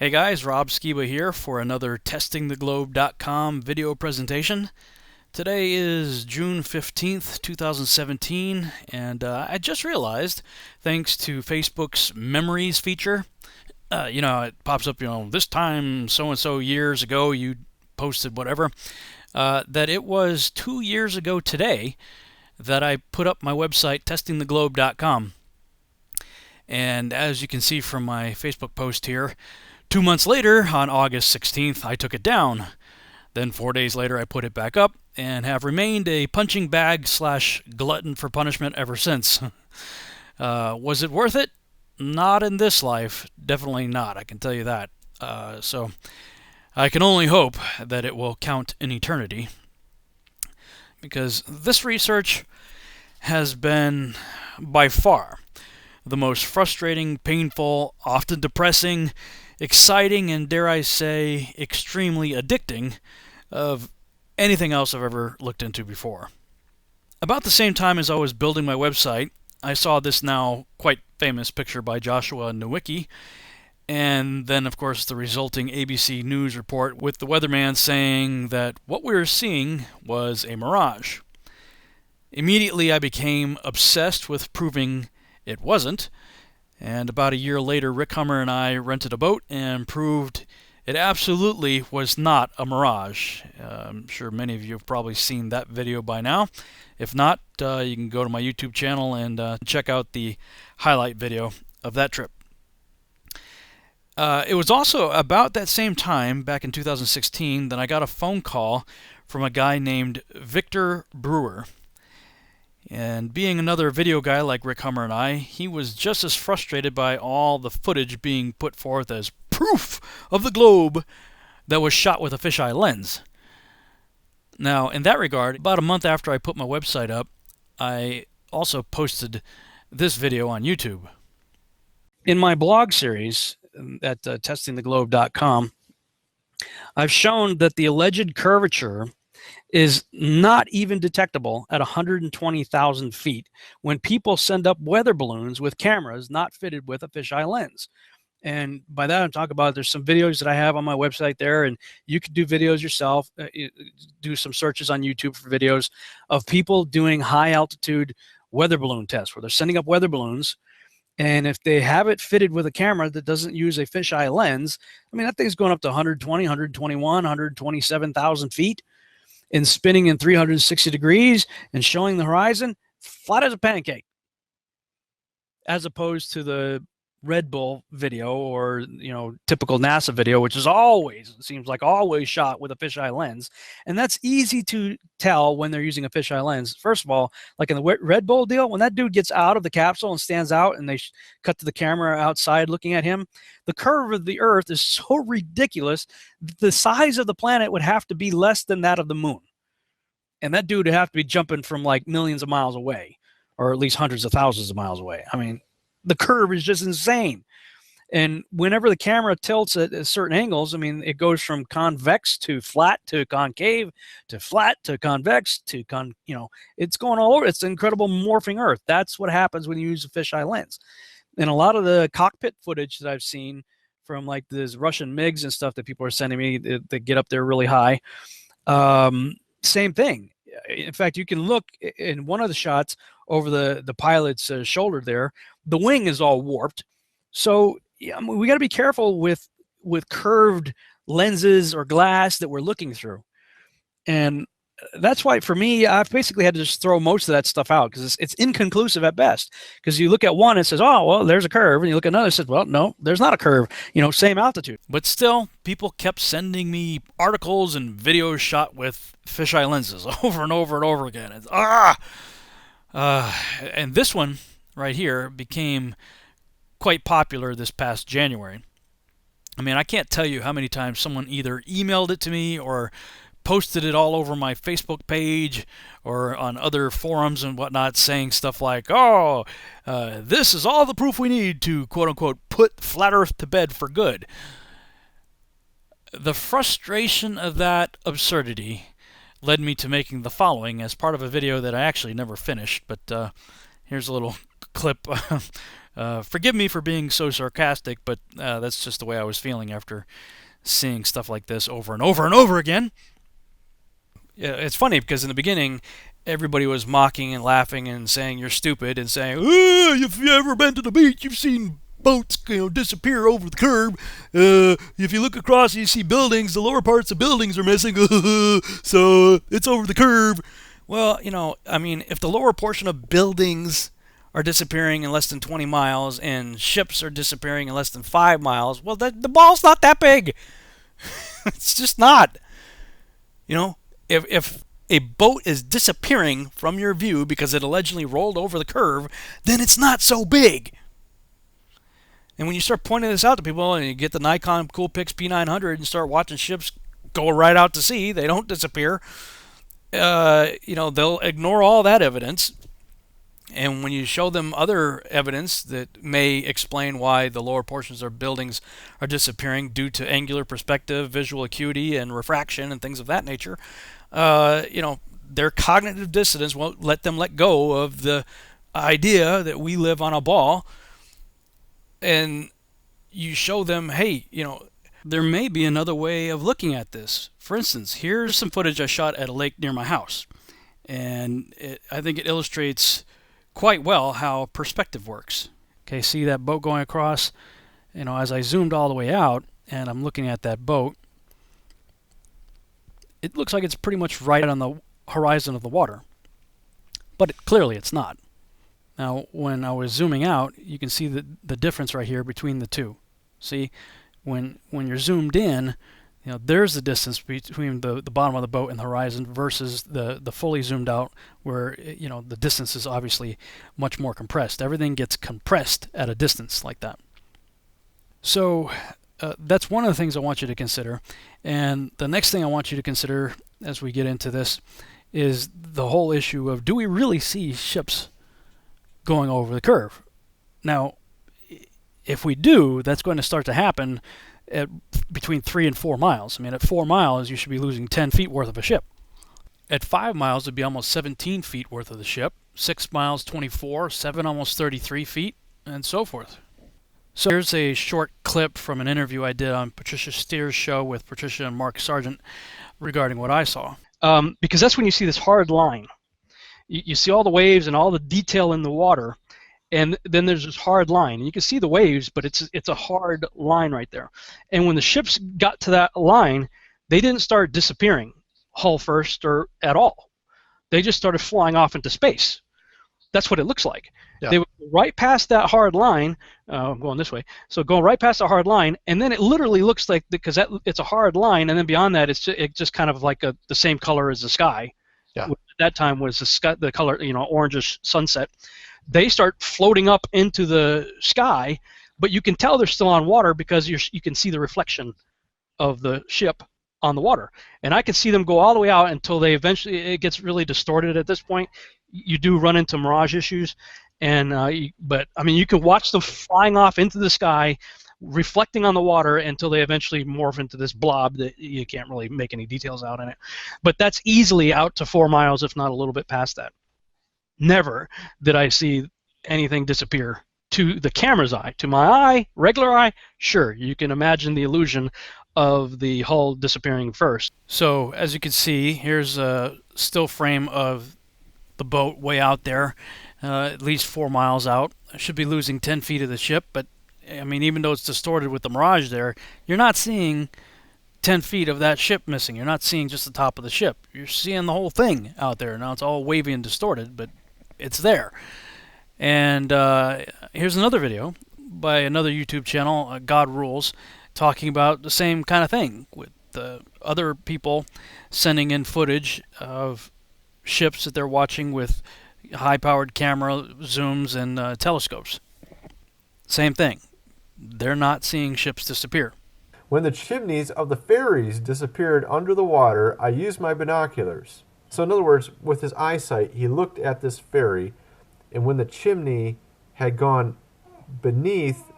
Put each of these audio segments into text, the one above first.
Hey guys, Rob Skiba here for another testingtheglobe.com video presentation. Today is June 15th, 2017, and I just realized, thanks to Facebook's Memories feature, it pops up, this time so-and-so years ago you posted whatever, that it was 2 years ago today that I put up my website, testingtheglobe.com. And as you can see from my Facebook post here, 2 months later, on August 16th, I took it down. Then 4 days later, I put it back up and have remained a punching bag / glutton for punishment ever since. Was it worth it? Not in this life. Definitely not, I can tell you that. So I can only hope that it will count in eternity, because this research has been by far the most frustrating, painful, often depressing, exciting, and dare I say, extremely addicting of anything else I've ever looked into before. About the same time as I was building my website, I saw this now quite famous picture by Joshua Nowicki, and then of course the resulting ABC News report with the weatherman saying that what we were seeing was a mirage. Immediately I became obsessed with proving it wasn't, and about a year later Rick Hummer and I rented a boat and proved it absolutely was not a mirage. I'm sure many of you have probably seen that video by now. If not, you can go to my YouTube channel and check out the highlight video of that trip. It was also about that same time, back in 2016, that I got a phone call from a guy named Victor Brewer. And being another video guy like Rick Hummer and I, he was just as frustrated by all the footage being put forth as proof of the globe that was shot with a fisheye lens. Now, in that regard, about a month after I put my website up, I also posted this video on YouTube. In my blog series at testingtheglobe.com, I've shown that the alleged curvature is not even detectable at 120,000 feet when people send up weather balloons with cameras not fitted with a fisheye lens. And by that I'm talking about, there's some videos that I have on my website there, and you could do videos yourself, do some searches on YouTube for videos of people doing high altitude weather balloon tests where they're sending up weather balloons, and if they have it fitted with a camera that doesn't use a fisheye lens, I mean, that thing's going up to 120, 121, 127,000 feet and spinning in 360 degrees and showing the horizon flat as a pancake, as opposed to the Red Bull video or typical NASA video, which is always, it seems like always shot with a fisheye lens. And that's easy to tell when they're using a fisheye lens. First of all, like in the Red Bull deal, when that dude gets out of the capsule and stands out and they cut to the camera outside looking at him, the curve of the Earth is so ridiculous, the size of the planet would have to be less than that of the moon. And that dude would have to be jumping from like millions of miles away, or at least hundreds of thousands of miles away. I mean, the curve is just insane. And whenever the camera tilts at certain angles, I mean, it goes from convex to flat to concave to flat to convex to it's going all over. It's an incredible morphing Earth. That's what happens when you use a fisheye lens. And a lot of the cockpit footage that I've seen from like these Russian MiGs and stuff that people are sending me that get up there really high, same thing. In fact, you can look in one of the shots over the pilot's shoulder there. The wing is all warped. So yeah, we got to be careful with curved lenses or glass that we're looking through. And that's why, for me, I've basically had to just throw most of that stuff out because it's inconclusive at best. Because you look at one, it says, oh, well, there's a curve. And you look at another, it says, well, no, there's not a curve. Same altitude. But still, people kept sending me articles and videos shot with fisheye lenses over and over and over again. It's, and this one right here became quite popular this past January. I mean, I can't tell you how many times someone either emailed it to me or posted it all over my Facebook page or on other forums and whatnot, saying stuff like, oh, this is all the proof we need to, quote-unquote, put flat Earth to bed for good. The frustration of that absurdity led me to making the following as part of a video that I actually never finished, but here's a little clip. Forgive me for being so sarcastic, but that's just the way I was feeling after seeing stuff like this over and over and over again. Yeah, it's funny because in the beginning, everybody was mocking and laughing and saying you're stupid and saying, oh, if you've ever been to the beach, you've seen boats, disappear over the curb. If you look across and you see buildings, the lower parts of buildings are missing, so it's over the curb. Well, I mean, if the lower portion of buildings are disappearing in less than 20 miles and ships are disappearing in less than 5 miles, well, the ball's not that big. It's just not. If a boat is disappearing from your view because it allegedly rolled over the curve, then it's not so big. And when you start pointing this out to people and you get the Nikon Coolpix P900 and start watching ships go right out to sea, they don't disappear. They'll ignore all that evidence. And when you show them other evidence that may explain why the lower portions of buildings are disappearing due to angular perspective, visual acuity, and refraction and things of that nature, their cognitive dissonance won't let them let go of the idea that we live on a ball. And you show them, hey, there may be another way of looking at this. For instance, here's some footage I shot at a lake near my house. And I think it illustrates quite well how perspective works. Okay, see that boat going across? As I zoomed all the way out and I'm looking at that boat, it looks like it's pretty much right on the horizon of the water. But clearly it's not. Now, when I was zooming out, you can see the difference right here between the two. See, when you're zoomed in, there's the distance between the bottom of the boat and the horizon versus the fully zoomed out where, the distance is obviously much more compressed. Everything gets compressed at a distance like that. So that's one of the things I want you to consider. And the next thing I want you to consider as we get into this is the whole issue of, do we really see ships going over the curve? Now, if we do, that's going to start to happen at between 3 and 4 miles. I mean, at 4 miles, you should be losing 10 feet worth of a ship. At 5 miles, it'd be almost 17 feet worth of the ship. 6 miles, 24, 7, almost 33 feet, and so forth. So here's a short clip from an interview I did on Patricia Steer's show with Patricia and Mark Sargent regarding what I saw. Because that's when you see this hard line. You see all the waves and all the detail in the water, and then there's this hard line. And you can see the waves, but it's a hard line right there. And when the ships got to that line, they didn't start disappearing hull first or at all. They just started flying off into space. That's what it looks like. Yeah. They went right past that hard line. I'm going this way. So going right past the hard line, and then it literally looks like, because it's a hard line, and then beyond that, it's just kind of like the same color as the sky. Yeah. Which at that time was the color, orangish sunset. They start floating up into the sky, but you can tell they're still on water because you can see the reflection of the ship on the water. And I can see them go all the way out until they eventually, it gets really distorted at this point. You do run into mirage issues, but I mean, you can watch them flying off into the sky, reflecting on the water until they eventually morph into this blob that you can't really make any details out in it. But that's easily out to 4 miles, if not a little bit past that. Never did I see anything disappear to the camera's eye. To my eye, regular eye, sure, you can imagine the illusion of the hull disappearing first. So as you can see, here's a still frame of the boat way out there, at least 4 miles out. I should be losing 10 feet of the ship, but I mean, even though it's distorted with the mirage there, you're not seeing 10 feet of that ship missing. You're not seeing just the top of the ship. You're seeing the whole thing out there. Now it's all wavy and distorted, but it's there. And here's another video by another YouTube channel, God Rules, talking about the same kind of thing, with other people sending in footage of ships that they're watching with high-powered camera zooms and telescopes. Same thing. They're not seeing ships disappear. When the chimneys of the ferries disappeared under the water, I used my binoculars. So in other words, with his eyesight, he looked at this ferry, and when the chimney had gone beneath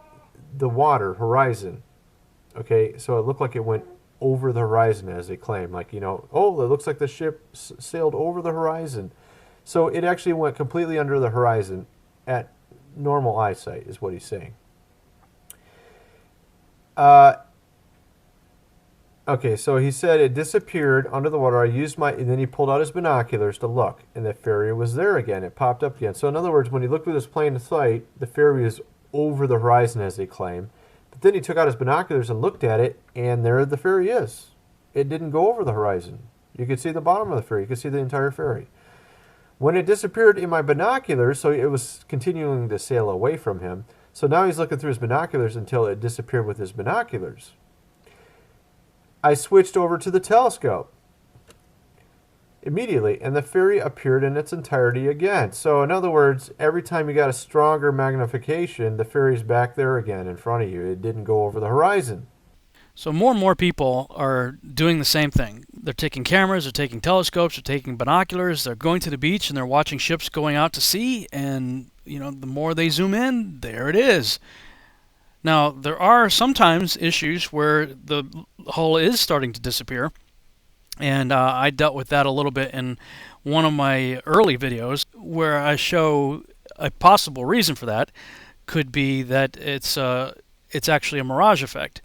the water horizon, okay, so it looked like it went over the horizon, as they claim, like, oh, it looks like the ship sailed over the horizon. So it actually went completely under the horizon at normal eyesight, is what he's saying. Okay, so he said it disappeared under the water. I used my, and then he pulled out his binoculars to look, and the fairy was there again. It popped up again. So in other words, when he looked with his plain sight, the fairy was over the horizon, as they claim. But then he took out his binoculars and looked at it, and there the fairy is. It didn't go over the horizon. You could see the bottom of the fairy. You could see the entire fairy. When it disappeared in my binoculars, so it was continuing to sail away from him. So now he's looking through his binoculars until it disappeared with his binoculars. I switched over to the telescope immediately, and the fairy appeared in its entirety again. So in other words, every time you got a stronger magnification, the fairy's back there again in front of you. It didn't go over the horizon. So more and more people are doing the same thing. They're taking cameras, they're taking telescopes, they're taking binoculars, they're going to the beach and they're watching ships going out to sea, and the more they zoom in, there it is. Now, there are sometimes issues where the hull is starting to disappear, and I dealt with that a little bit in one of my early videos, where I show a possible reason for that could be that it's actually a mirage effect.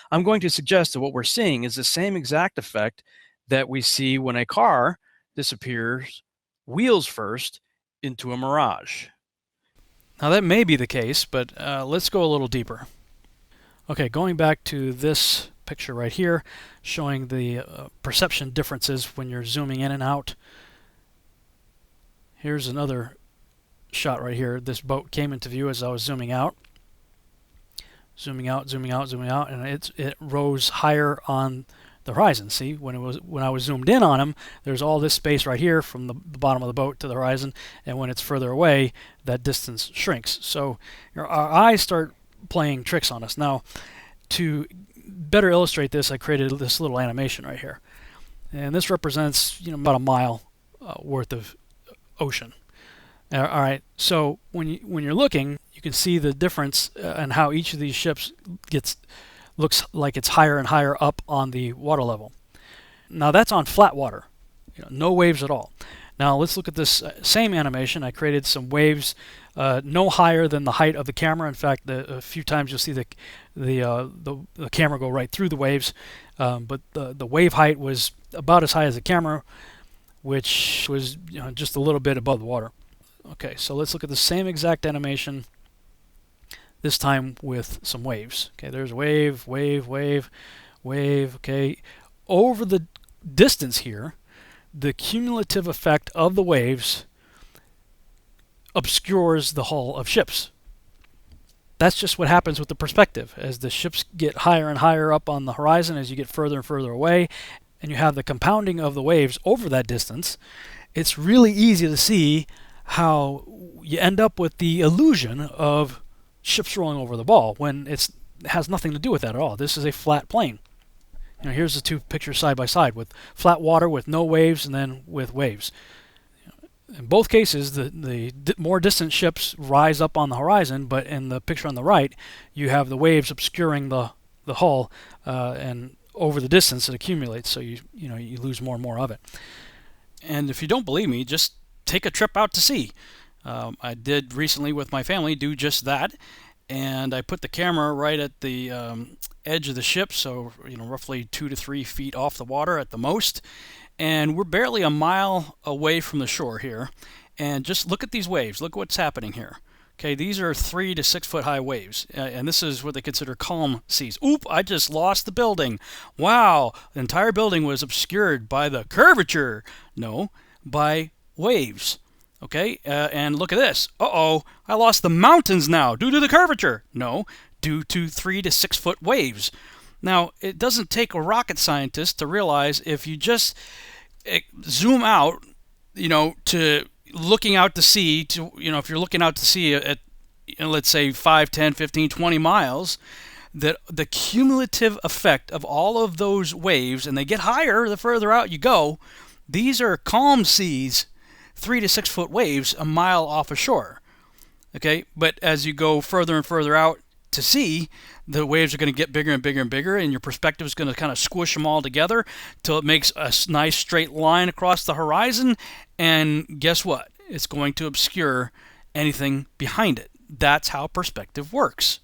I'm going to suggest that what we're seeing is the same exact effect that we see when a car disappears wheels first into a mirage. Now that may be the case, but let's go a little deeper. Okay, going back to this picture right here, showing the perception differences when you're zooming in and out. Here's another shot right here. This boat came into view as I was zooming out. Zooming out, zooming out, zooming out, and it rose higher on the horizon. See, when I was zoomed in on him, there's all this space right here from the bottom of the boat to the horizon, and when it's further away, that distance shrinks. So our eyes start playing tricks on us. Now, to better illustrate this, I created this little animation right here, and this represents about a mile worth of ocean. All right, so when you're looking, you can see the difference in how each of these ships looks like it's higher and higher up on the water level. Now that's on flat water, no waves at all. Now let's look at this same animation. I created some waves no higher than the height of the camera. In fact, a few times you'll see the camera go right through the waves, but the wave height was about as high as the camera, which was just a little bit above the water. Okay, so let's look at the same exact animation, this time with some waves. Okay, there's wave, wave, wave, wave. Okay, over the distance here, the cumulative effect of the waves obscures the hull of ships. That's just what happens with the perspective. As the ships get higher and higher up on the horizon, as you get further and further away, and you have the compounding of the waves over that distance, it's really easy to see how you end up with the illusion of ships rolling over the ball when it has nothing to do with that at all. This is a flat plane. Here's the two pictures side by side, with flat water, with no waves, and then with waves. In both cases, the more distant ships rise up on the horizon, but in the picture on the right, you have the waves obscuring the hull, and over the distance it accumulates, so you lose more and more of it. And if you don't believe me, just take a trip out to sea. I did recently with my family do just that, and I put the camera right at the edge of the ship, so roughly 2 to 3 feet off the water at the most, and we're barely a mile away from the shore here. And just look at these waves. Look what's happening here. Okay, these are 3 to 6 foot high waves, and this is what they consider calm seas. Oop, I just lost the building. Wow, the entire building was obscured by the curvature. No, by waves. Okay, and look at this. Uh-oh, I lost the mountains now due to the curvature. No, due to 3 to 6 foot waves. Now, it doesn't take a rocket scientist to realize if you just zoom out, to looking out to sea, if you're looking out to sea at, let's say 5, 10, 15, 20 miles, that the cumulative effect of all of those waves, and they get higher the further out you go, these are calm seas, 3 to 6 foot waves a mile off ashore. Okay, but as you go further and further out to sea, the waves are going to get bigger and bigger and bigger, and your perspective is going to kind of squish them all together till it makes a nice straight line across the horizon. And guess what? It's going to obscure anything behind it. That's how perspective works.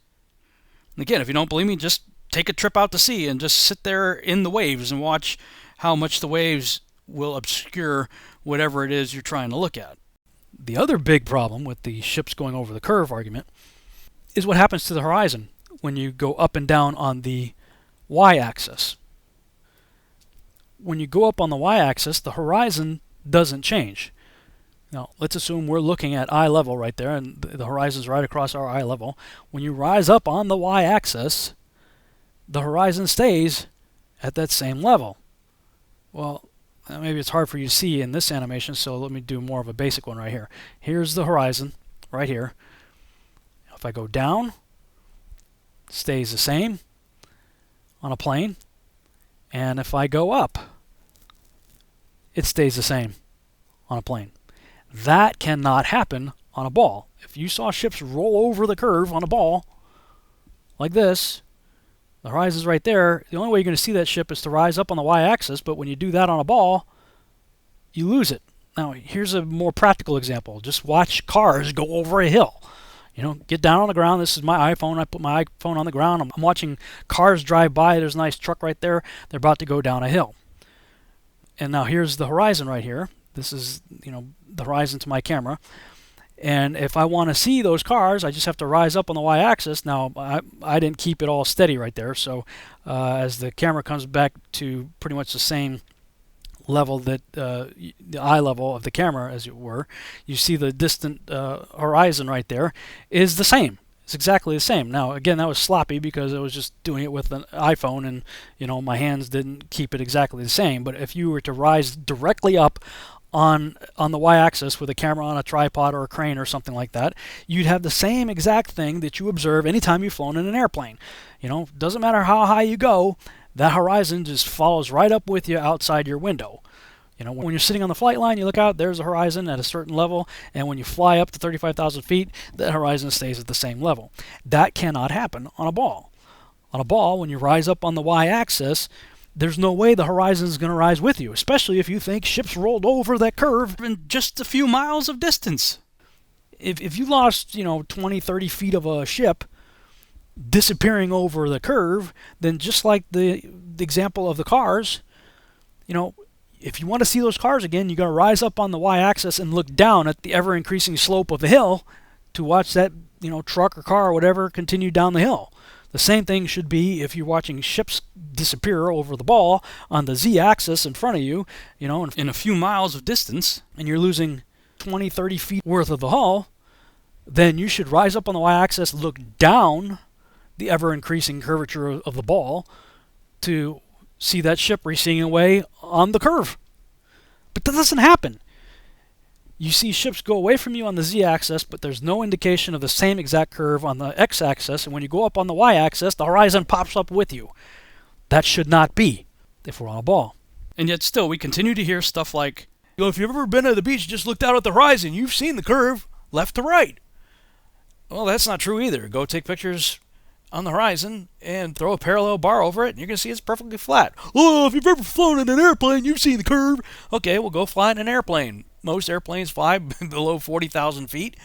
And again, if you don't believe me, just take a trip out to sea and just sit there in the waves and watch how much the waves will obscure whatever it is you're trying to look at. The other big problem with the ships going over the curve argument is what happens to the horizon when you go up and down on the y-axis. When you go up on the y-axis, the horizon doesn't change. Now, let's assume we're looking at eye level right there, and the horizon's right across our eye level. When you rise up on the y-axis, the horizon stays at that same level. Well, maybe it's hard for you to see in this animation, so let me do more of a basic one right here. Here's the horizon right here. If I go down, it stays the same on a plane. And if I go up, it stays the same on a plane. That cannot happen on a ball. If you saw ships roll over the curve on a ball, like this, the horizon's right there. The only way you're going to see that ship is to rise up on the y-axis, but when you do that on a ball, you lose it. Now, here's a more practical example. Just watch cars go over a hill. You know, get down on the ground. This is my iPhone. I put my iPhone on the ground. I'm watching cars drive by. There's a nice truck right there. They're about to go down a hill. And now here's the horizon right here. This is, the horizon to my camera. And if I want to see those cars, I just have to rise up on the y-axis. Now, I didn't keep it all steady right there. So as the camera comes back to pretty much the same level that the eye level of the camera, as it were, you see the distant horizon right there is the same. It's exactly the same. Now, again, that was sloppy because I was just doing it with an iPhone, and my hands didn't keep it exactly the same. But if you were to rise directly up on the y-axis with a camera on a tripod or a crane or something like that, you'd have the same exact thing that you observe anytime you've flown in an airplane. Doesn't matter how high you go, that horizon just follows right up with you outside your window. When you're sitting on the flight line, you look out, there's a horizon at a certain level, and when you fly up to 35,000 feet, that horizon stays at the same level. That cannot happen on a ball. On a ball, when you rise up on the y-axis, there's no way the horizon is going to rise with you, especially if you think ships rolled over that curve in just a few miles of distance. If you lost, 20, 30 feet of a ship disappearing over the curve, then just like the example of the cars, if you want to see those cars again, you're going to rise up on the y-axis and look down at the ever-increasing slope of the hill to watch that, truck or car or whatever continue down the hill. The same thing should be if you're watching ships disappear over the ball on the z-axis in front of you, in a few miles of distance, and you're losing 20, 30 feet worth of the hull, then you should rise up on the y-axis, look down the ever-increasing curvature of the ball to see that ship receding away on the curve. But that doesn't happen. You see ships go away from you on the z-axis, but there's no indication of the same exact curve on the x-axis, and when you go up on the y-axis, the horizon pops up with you. That should not be if we're on a ball. And yet still, we continue to hear stuff like, if you've ever been to the beach, just looked out at the horizon, you've seen the curve left to right. Well, that's not true either. Go take pictures on the horizon and throw a parallel bar over it, and you're going to see it's perfectly flat. Oh, if you've ever flown in an airplane, you've seen the curve. Okay, well, go fly in an airplane. Most airplanes fly below 40,000 feet.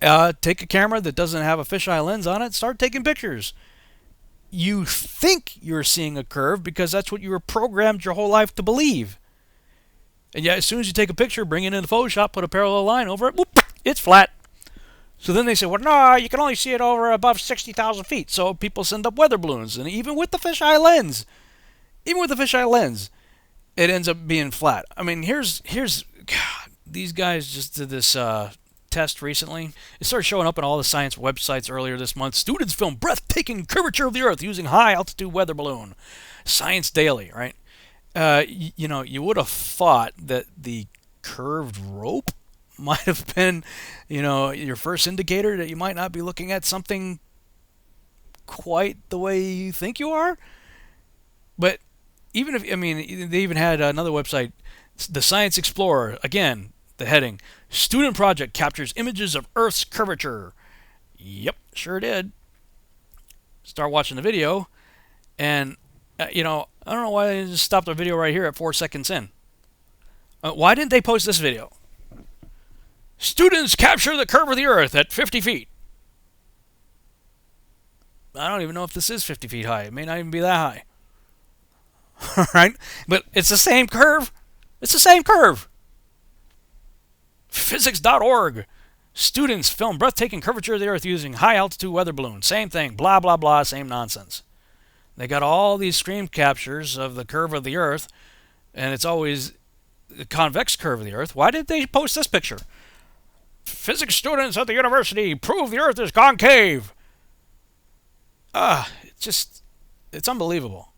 Take a camera that doesn't have a fisheye lens on it, start taking pictures. You think you're seeing a curve because that's what you were programmed your whole life to believe. And yet, as soon as you take a picture, bring it into Photoshop, put a parallel line over it, whoop, it's flat. So then they say, well, no, you can only see it over above 60,000 feet. So people send up weather balloons. And even with the fisheye lens, it ends up being flat. I mean, here's God, these guys just did this test recently. It started showing up on all the science websites earlier this month. Students film breathtaking curvature of the Earth using high-altitude weather balloon. Science Daily, right? You would have thought that the curved rope might have been, your first indicator that you might not be looking at something quite the way you think you are. But even if, they even had another website, the Science Explorer, again, the heading, student project captures images of Earth's curvature. Yep, sure did. Start watching the video, and, I don't know why they just stopped the video right here at 4 seconds in. Why didn't they post this video? Students capture the curve of the Earth at 50 feet. I don't even know if this is 50 feet high. It may not even be that high. All right? But it's the same curve. It's the same curve. Physics.org. Students film breathtaking curvature of the Earth using high-altitude weather balloons. Same thing. Blah, blah, blah. Same nonsense. They got all these screen captures of the curve of the Earth, and it's always the convex curve of the Earth. Why did they post this picture? Physics students at the university prove the Earth is concave. It's unbelievable.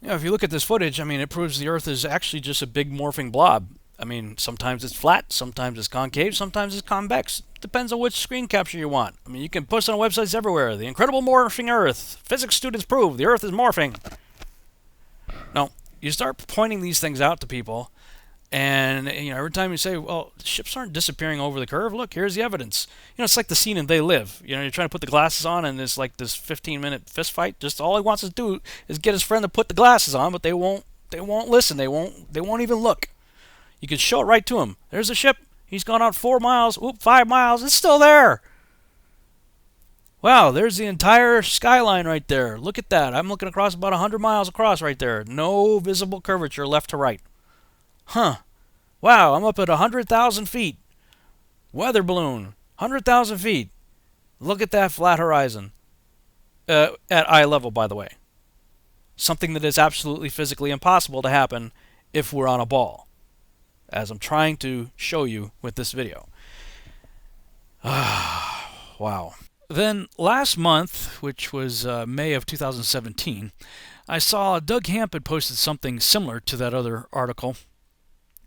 You know, if you look at this footage, I mean, it proves the Earth is actually just a big morphing blob. I mean, sometimes it's flat, sometimes it's concave, sometimes it's convex. Depends on which screen capture you want. I mean, you can post on websites everywhere. The incredible morphing Earth. Physics students prove the Earth is morphing. No, you start pointing these things out to people, and you know, every time you say, well, ships aren't disappearing over the curve, look, here's the evidence. You know, it's like the scene in They Live. You know, you're trying to put the glasses on, and it's like this 15-minute fist fight. Just all he wants to do is get his friend to put the glasses on, but they won't listen. They won't even look. You can show it right to him. There's a ship. He's gone out 4 miles. 5 miles. It's still there. Wow, there's the entire skyline right there. Look at that. I'm looking across about 100 miles across right there. No visible curvature left to right. Huh. Wow, I'm up at 100,000 feet. Weather balloon. 100,000 feet. Look at that flat horizon. At eye level, by the way. Something that is absolutely physically impossible to happen if we're on a ball, as I'm trying to show you with this video. Wow. Then last month, which was May of 2017, I saw Doug Hamp had posted something similar to that other article.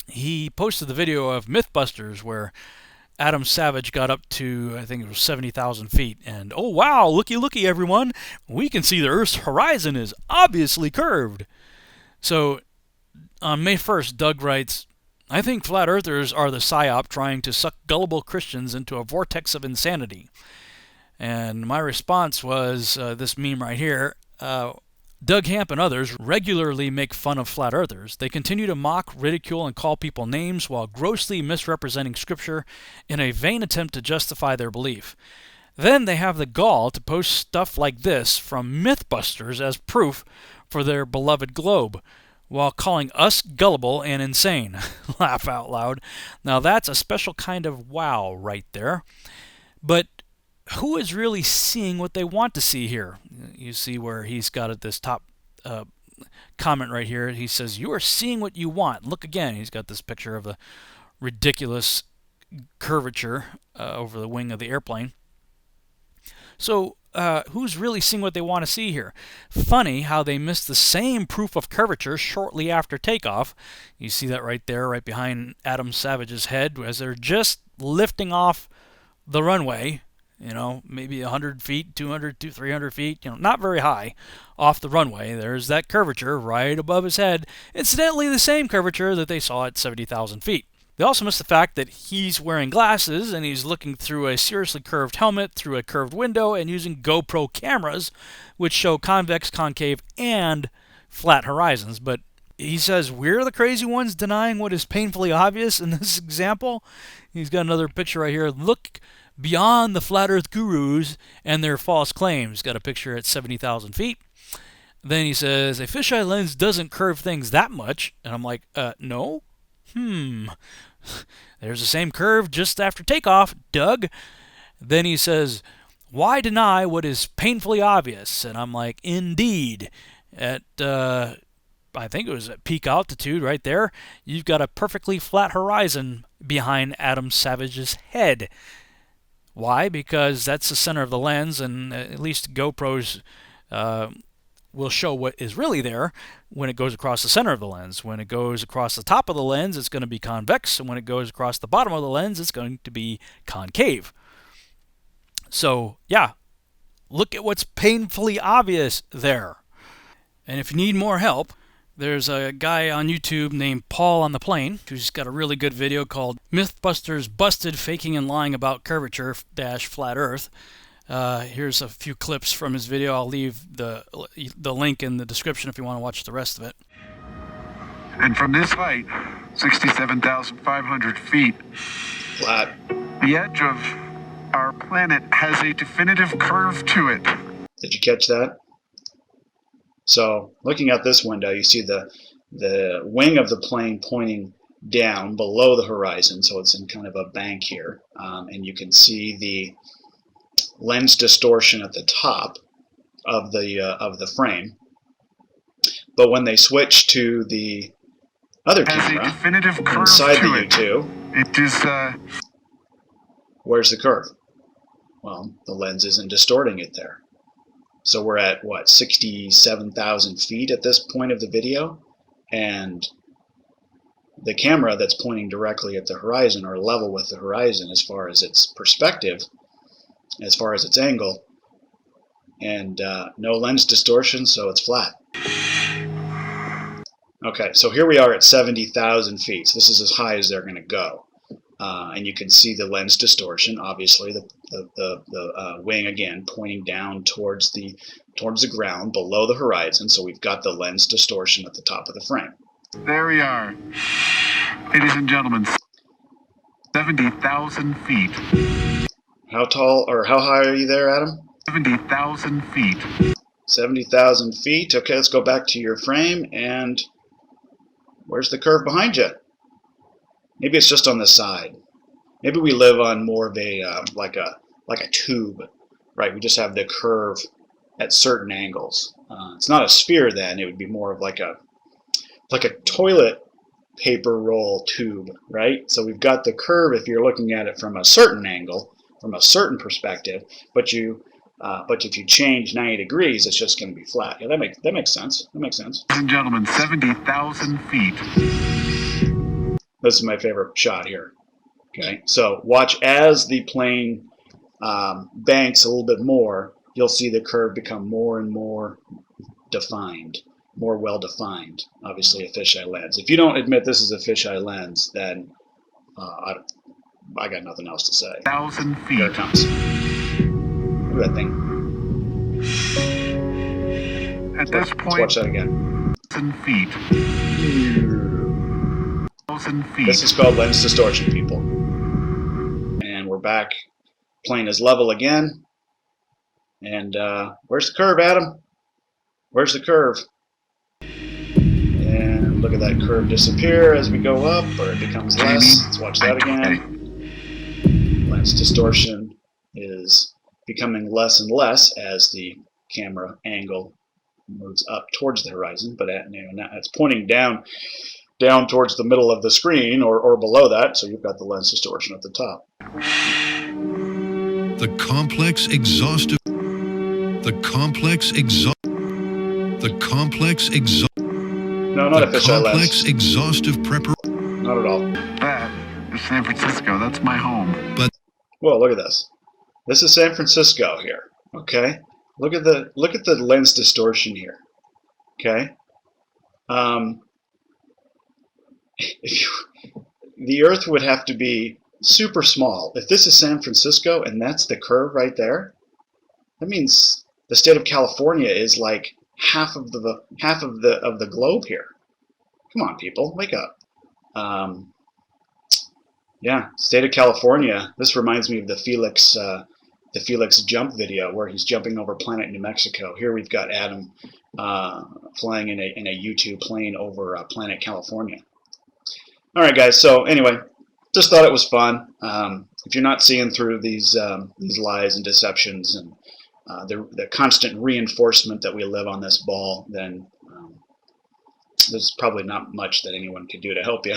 He posted the video of Mythbusters where Adam Savage got up to, I think it was 70,000 feet, and oh wow, looky looky everyone, we can see the Earth's horizon is obviously curved. So on May 1st, Doug writes, I think flat earthers are the psyop trying to suck gullible Christians into a vortex of insanity. And my response was this meme right here. Doug Hamp and others regularly make fun of flat earthers. They continue to mock, ridicule, and call people names while grossly misrepresenting Scripture in a vain attempt to justify their belief. Then they have the gall to post stuff like this from Mythbusters as proof for their beloved globe, while calling us gullible and insane. Laugh out loud. Now that's a special kind of wow right there. But who is really seeing what they want to see here? You see where he's got at this top comment right here. He says, you are seeing what you want. Look again. He's got this picture of the ridiculous curvature over the wing of the airplane. So who's really seeing what they want to see here? Funny how they missed the same proof of curvature shortly after takeoff. You see that right there, right behind Adam Savage's head, as they're just lifting off the runway. You know, maybe 100 feet, 200 to 300 feet, you know, not very high off the runway. There's that curvature right above his head. Incidentally, the same curvature that they saw at 70,000 feet. They also miss the fact that he's wearing glasses and he's looking through a seriously curved helmet, through a curved window, and using GoPro cameras, which show convex, concave, and flat horizons. But he says we're the crazy ones denying what is painfully obvious in this example. He's got another picture right here. Look beyond the flat earth gurus and their false claims. Got a picture at 70,000 feet. Then he says, a fisheye lens doesn't curve things that much. And I'm like, no? There's the same curve just after takeoff, Doug. Then he says, why deny what is painfully obvious? And I'm like, indeed. At, I think it was at peak altitude right there, you've got a perfectly flat horizon behind Adam Savage's head. Why? Because that's the center of the lens, and at least GoPros will show what is really there when it goes across the center of the lens. When it goes across the top of the lens, it's going to be convex, and when it goes across the bottom of the lens, it's going to be concave. So, yeah, look at what's painfully obvious there. And if you need more help, there's a guy on YouTube named Paul on the Plane who's got a really good video called Mythbusters Busted Faking and Lying About Curvature - Flat Earth. Here's a few clips from his video. I'll leave the link in the description if you want to watch the rest of it. And from this height, 67,500 feet, flat. The edge of our planet has a definitive curve to it. Did you catch that? So looking out this window, you see the wing of the plane pointing down below the horizon, so it's in kind of a bank here, and you can see the lens distortion at the top of the frame. But when they switch to the other camera inside the U2, it is where's the curve? Well, the lens isn't distorting it there. So we're at what, 67,000 feet at this point of the video, and the camera that's pointing directly at the horizon or level with the horizon as far as its perspective, as far as its angle, and no lens distortion, so it's flat. Okay, so here we are at 70,000 feet. So this is as high as they're going to go. And you can see the lens distortion, obviously, the wing again pointing down towards the ground below the horizon. So we've got the lens distortion at the top of the frame. There we are, ladies and gentlemen, 70,000 feet. How tall or how high are you there, Adam? 70,000 feet. 70,000 feet. Okay, let's go back to your frame, and where's the curve behind you? Maybe it's just on the side. Maybe we live on more of a like a tube, right? We just have the curve at certain angles. It's not a sphere then. It would be more of like a toilet paper roll tube, right? So we've got the curve if you're looking at it from a certain angle, from a certain perspective, but if you change 90 degrees, it's just going to be flat. Yeah, that makes sense. That makes sense. Ladies and gentlemen, 70,000 feet. This is my favorite shot here. Okay, so watch as the plane banks a little bit more, you'll see the curve become more and more defined, more well-defined. Obviously a fisheye lens. If you don't admit this is a fisheye lens, then I got nothing else to say. 1,000 feet. Here it comes. Look at that thing. At this point, let's watch that again. 1,000 feet. 1,000 feet. This is called lens distortion, people. And we're back. Plane is level again. And where's the curve, Adam? Where's the curve? And look at that curve disappear as we go up, or it becomes less. Let's watch that again. Lens distortion is becoming less and less as the camera angle moves up towards the horizon, but now it's pointing down towards the middle of the screen or below that, so you've got the lens distortion at the top. The complex exhaustive No, not a fisheye lens. Exhaustive preparation. Not at all. That is San Francisco. That's my home. But whoa, look at this. This is San Francisco here. Okay, look at the lens distortion here. Okay, the Earth would have to be super small. If this is San Francisco and that's the curve right there, that means the state of California is like half of the globe here. Come on, people, wake up. Yeah, state of California. This reminds me of the Felix jump video where he's jumping over Planet New Mexico. Here we've got Adam flying in a U2 plane over Planet California. All right, guys. So anyway, just thought it was fun. If you're not seeing through these lies and deceptions and the constant reinforcement that we live on this ball, then there's probably not much that anyone could do to help you.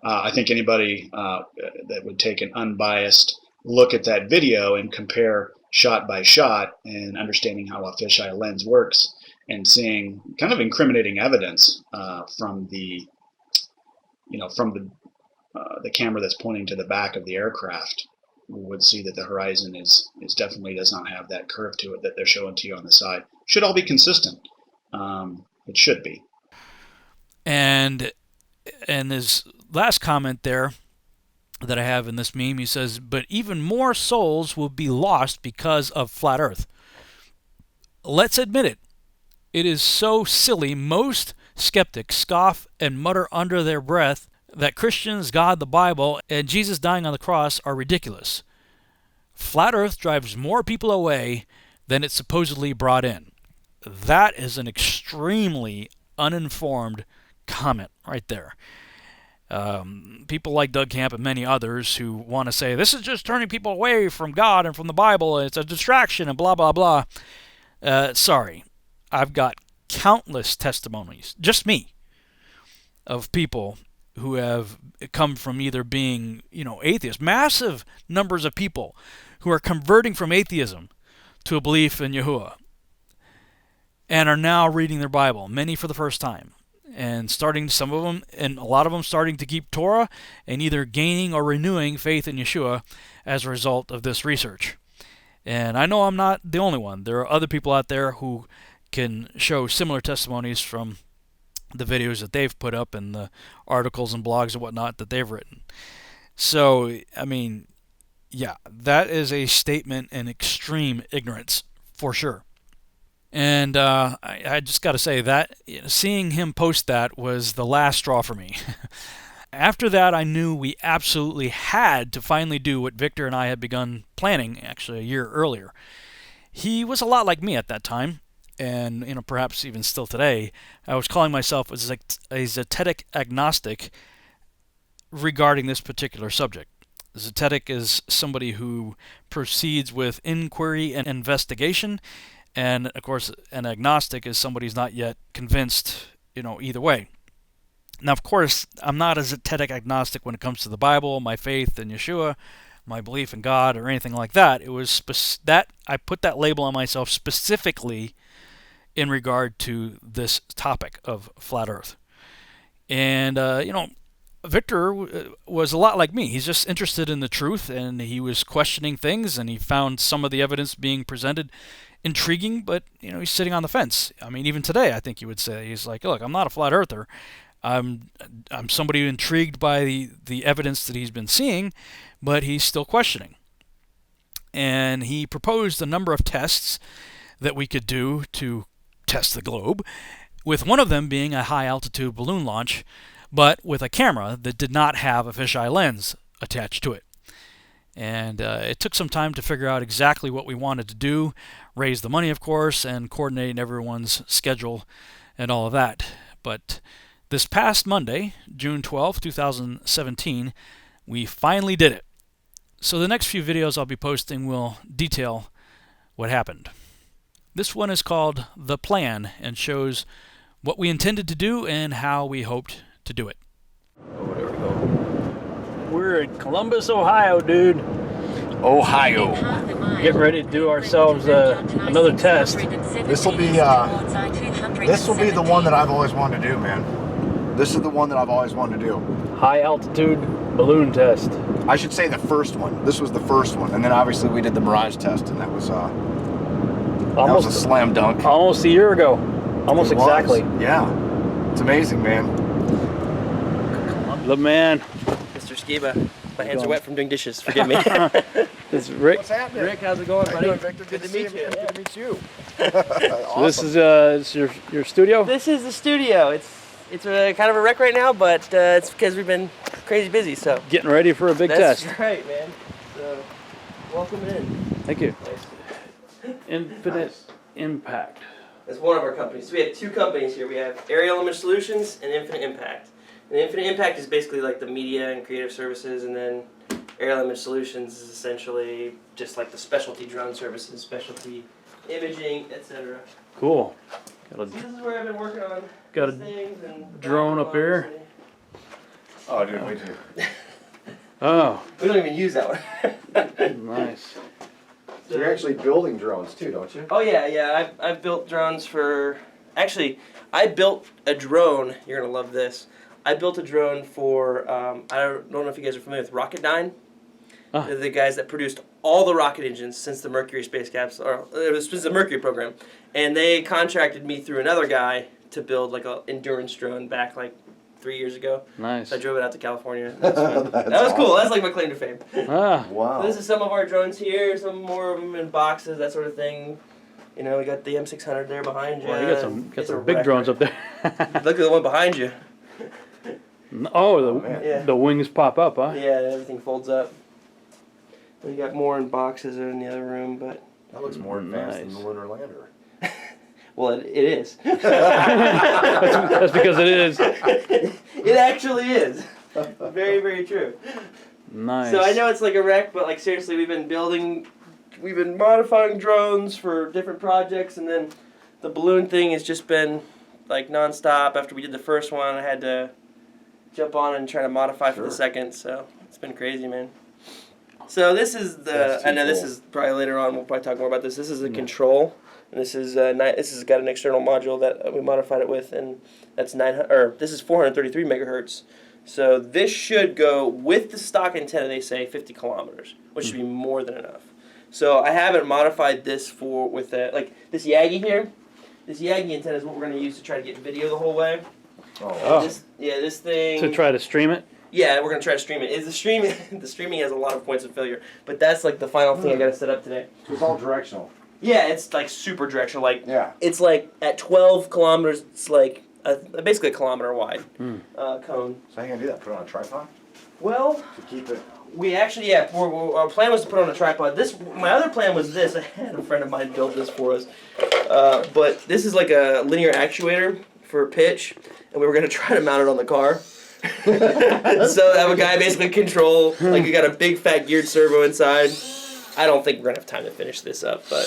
I think anybody that would take an unbiased look at that video and compare shot by shot and understanding how a fisheye lens works and seeing kind of incriminating evidence from the camera that's pointing to the back of the aircraft would see that the horizon is definitely does not have that curve to it that they're showing to you on the side. Should all be consistent. It should be. And his last comment there that I have in this meme, he says, but even more souls will be lost because of flat Earth. Let's admit it. It is so silly. Most skeptics scoff and mutter under their breath, that Christians, God, the Bible, and Jesus dying on the cross are ridiculous. Flat Earth drives more people away than it supposedly brought in. That is an extremely uninformed comment right there. People like Doug Camp and many others who want to say, this is just turning people away from God and from the Bible, and it's a distraction, and blah, blah, blah. Sorry. I've got countless testimonies, just me, of people who have come from either being, atheists, massive numbers of people who are converting from atheism to a belief in Yahuwah, and are now reading their Bible, many for the first time, and some of them, and a lot of them starting to keep Torah, and either gaining or renewing faith in Yeshua as a result of this research. And I know I'm not the only one. There are other people out there who can show similar testimonies from the videos that they've put up and the articles and blogs and whatnot that they've written. So, yeah, that is a statement in extreme ignorance, for sure. And I just got to say that seeing him post that was the last straw for me. After that, I knew we absolutely had to finally do what Victor and I had begun planning, actually a year earlier. He was a lot like me at that time, and perhaps even still today. I was calling myself a zetetic agnostic regarding this particular subject. Zetetic is somebody who proceeds with inquiry and investigation, and of course an agnostic is somebody who's not yet convinced, either way. Now, of course, I'm not a zetetic agnostic when it comes to the Bible, my faith in Yeshua, my belief in God, or anything like that. It was I put that label on myself specifically in regard to this topic of flat Earth. And, Victor was a lot like me. He's just interested in the truth, and he was questioning things, and he found some of the evidence being presented intriguing, but, he's sitting on the fence. I mean, even today, I think he would say, he's like, look, I'm not a flat earther. I'm somebody intrigued by the evidence that he's been seeing, but he's still questioning. And he proposed a number of tests that we could do to test the globe, with one of them being a high-altitude balloon launch, but with a camera that did not have a fisheye lens attached to it. And it took some time to figure out exactly what we wanted to do, raise the money, of course, and coordinate everyone's schedule and all of that. But this past Monday, June 12, 2017, we finally did it. So the next few videos I'll be posting will detail what happened. This one is called The Plan and shows what we intended to do and how we hoped to do it. Oh, there we go. We're in Columbus, Ohio, dude. Ohio. Getting ready to do ourselves another test. This will be the one that I've always wanted to do, man. This is the one that I've always wanted to do. High altitude balloon test. I should say the first one. This was the first one, and then obviously we did the Mirage test, and that was a slam dunk. Almost a year ago. Almost exactly. Yeah. It's amazing, man. The man. Mr. Skiba. My hands are wet from doing dishes. Forgive me. This is Rick. What's happening? Rick, how's it going, buddy? Victor? Good to meet you. Good to meet you. So this is your studio? This is the studio. It's kind of a wreck right now, but it's because we've been crazy busy. So Getting ready for a big test. That's right, man. So welcome in. Thank you. Infinite Impact. That's one of our companies. So we have two companies here. We have Aerial Image Solutions and Infinite Impact. And Infinite Impact is basically like the media and creative services, and then Aerial Image Solutions is essentially just like the specialty drone services, specialty imaging, etc. Cool. So this is where I've been working on Got a things and drone up here. Oh, dude, me too. Oh, We don't even use that one. nice. So you're actually building drones too, don't you? Oh yeah. I've built drones for. Actually, I built a drone. You're gonna love this. I built a drone for. I don't know if you guys are familiar with Rocketdyne. They're the guys that produced all the rocket engines since the Mercury space capsule, or it was since the Mercury program, and they contracted me through another guy to build like an endurance drone back like 3 years ago. Nice. So I drove it out to California. That was cool. That's like my claim to fame. Ah. Wow. This is some of our drones here, some more of them in boxes, that sort of thing. We got the M600 there behind you. Well, you got some It's a big wreck. drones up there. Look at the one behind you. Oh, Yeah. the wings pop up, huh? Yeah, everything folds up. We got more in boxes in the other room, but That looks more advanced than Nice. the lunar lander. well, it is. That's because it is. It actually is. Very, very true. Nice. So I know it's like a wreck, but like seriously, we've been modifying drones for different projects, and then the balloon thing has just been like nonstop. After we did the first one, I had to jump on and try to modify for the second, so it's been crazy, man. So this is I know this is probably later on, we'll probably talk more about this. This is a control, and this is got an external module that we modified it with, and that's this is 433 megahertz. So this should go with the stock antenna, they say 50 kilometers, which should be more than enough. So I haven't modified this with like this Yagi here. This Yagi antenna is what we're going to use to try to get video the whole way. Oh. This thing. To try to stream it? Yeah, we're going to try to stream it. The streaming has a lot of points of failure, but that's like the final thing I got to set up today. So it's all directional. Yeah, it's like super directional. Like It's like at 12 kilometers, it's like basically a kilometer wide cone. So how are you gonna do that? Put it on a tripod Well, to keep it. we actually our plan was to put it on a tripod. My other plan was this. I had a friend of mine build this for us, but this is like a linear actuator for pitch, and we were gonna try to mount it on the car. So have a guy basically control, like you got a big fat geared servo inside. I don't think we're gonna have time to finish this up, but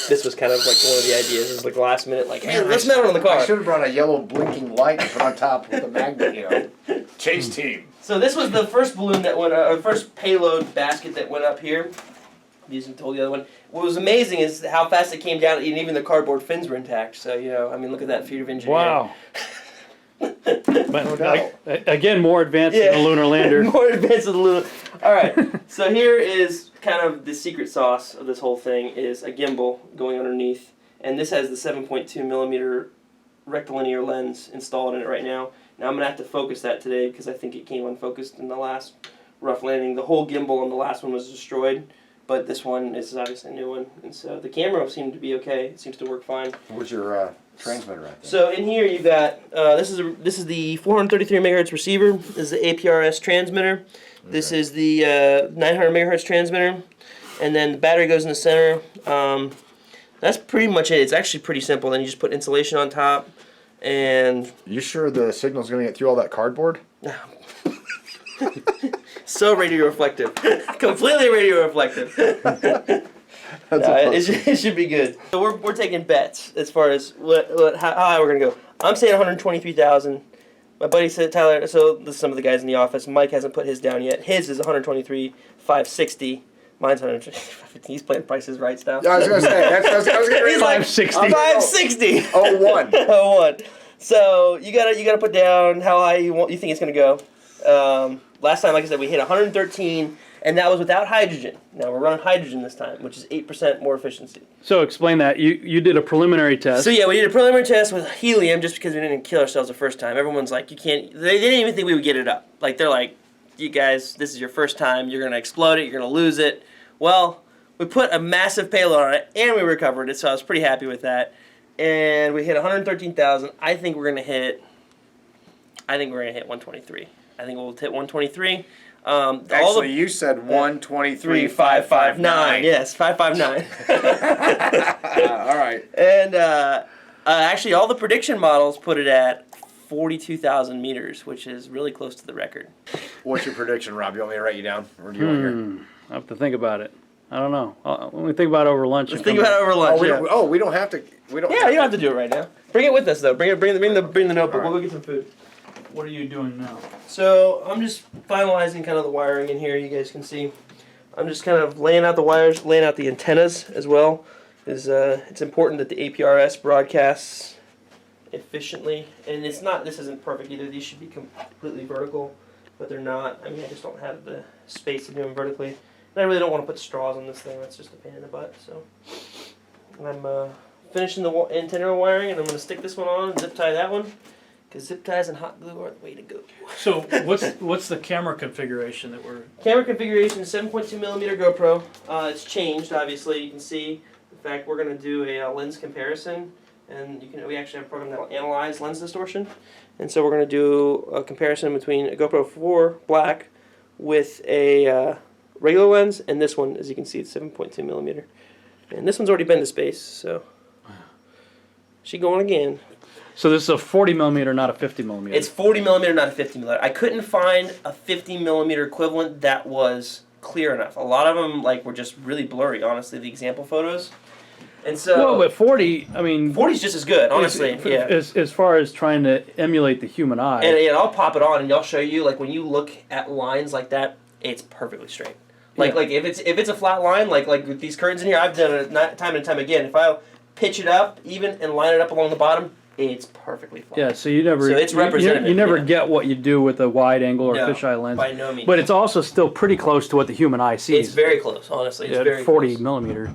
this was kind of like one of the ideas. It was like last minute, like, hey, let's mount it on the car. I should have brought a yellow blinking light and put on top with the magnet, Chase team. So this was the first balloon that went, or first payload basket that went up here. These told the other one. What was amazing is how fast it came down, and even the cardboard fins were intact. So look at that feat of engineering. Wow. But again, more advanced than the lunar lander. More advanced than the lunar. All right. So here is kind of the secret sauce of this whole thing: is a gimbal going underneath, and this has the 7.2 millimeter rectilinear lens installed in it right now. Now I'm gonna have to focus that today because I think it came unfocused in the last rough landing. The whole gimbal on the last one was destroyed, but this one is obviously a new one, and so the camera seemed to be okay. It seems to work fine. Where's your transmitter at? So in here you've got this is the 433 megahertz receiver. This is the APRS transmitter. This is the 900 megahertz transmitter, and then the battery goes in the center. That's pretty much it. It's actually pretty simple. Then you just put insulation on top, and You sure the signal's gonna get through all that cardboard? so radio reflective, completely radio reflective. It should be good. So we're taking bets as far as how high we're gonna go. I'm saying 123,000. My buddy said Tyler. So this is some of the guys in the office. Mike hasn't put his down yet. His is 123,560. Mine's 150. He's playing Prices Right style. Yeah, I was gonna say. I was gonna He's like 560. 560. 01. 01. So you gotta put down how high you think it's gonna go. Last time, like I said, we hit 113, and that was without hydrogen. Now we're running hydrogen this time, which is 8% more efficiency. So explain that. You did a preliminary test. So yeah, we did a preliminary test with helium just because we didn't kill ourselves the first time. Everyone's like, you can't. They didn't even think we would get it up. Like they're like, you guys, this is your first time. You're gonna explode it. You're gonna lose it. Well, we put a massive payload on it, and we recovered it. So I was pretty happy with that. And we hit 113,000. I think we're gonna hit 123. I think we'll hit 123. Actually, you said 123,559. Yes, 559. All right. And actually, all the prediction models put it at 42,000 meters, which is really close to the record. What's your prediction, Rob? You want me to write you down, or do you want to hear? I have to think about it. I don't know. When we think about it over lunch. Let's think about it over lunch. We don't have to. We don't. Yeah, you don't have to do it right now. Bring it with us though. Bring the notebook. Right. We'll go get some food. What are you doing now? So I'm just finalizing kind of the wiring in here. You guys can see. I'm just kind of laying out the wires, laying out the antennas as well. It's important that the APRS broadcasts efficiently, and this isn't perfect either. These should be completely vertical, but they're not. I mean, I just don't have the space to do them vertically. And I really don't want to put straws on this thing. That's just a pain in the butt. So I'm finishing the antenna wiring, and I'm going to stick this one on and zip tie that one. Because zip ties and hot glue are the way to go. So what's the camera configuration that we're... Camera configuration is 7.2 millimeter GoPro. It's changed, obviously. You can see. In fact, we're going to do a lens comparison And we actually have a program that will analyze lens distortion. And so we're going to do a comparison between a GoPro 4 Black with a regular lens, and this one, as you can see, it's 7.2 millimeter. And this one's already been to space, so she going again. So this is a 40 millimeter, not a 50 millimeter. It's 40 millimeter, not a 50 millimeter. I couldn't find a 50 millimeter equivalent that was clear enough. A lot of them were just really blurry, honestly, the example photos. And so, well, but 40, I mean... 40 is just as good, honestly. As far as trying to emulate the human eye. And I'll pop it on and I'll show you, when you look at lines like that, it's perfectly straight. Like if it's a flat line, like with these curtains in here, I've done it time and time again. If I pitch it up even and line it up along the bottom, it's perfectly flat. Yeah, so it's representative. You never get what you do with a wide angle or fisheye lens. By no means. But it's also still pretty close to what the human eye sees. It's very close, honestly. It's very 40 close. millimeter.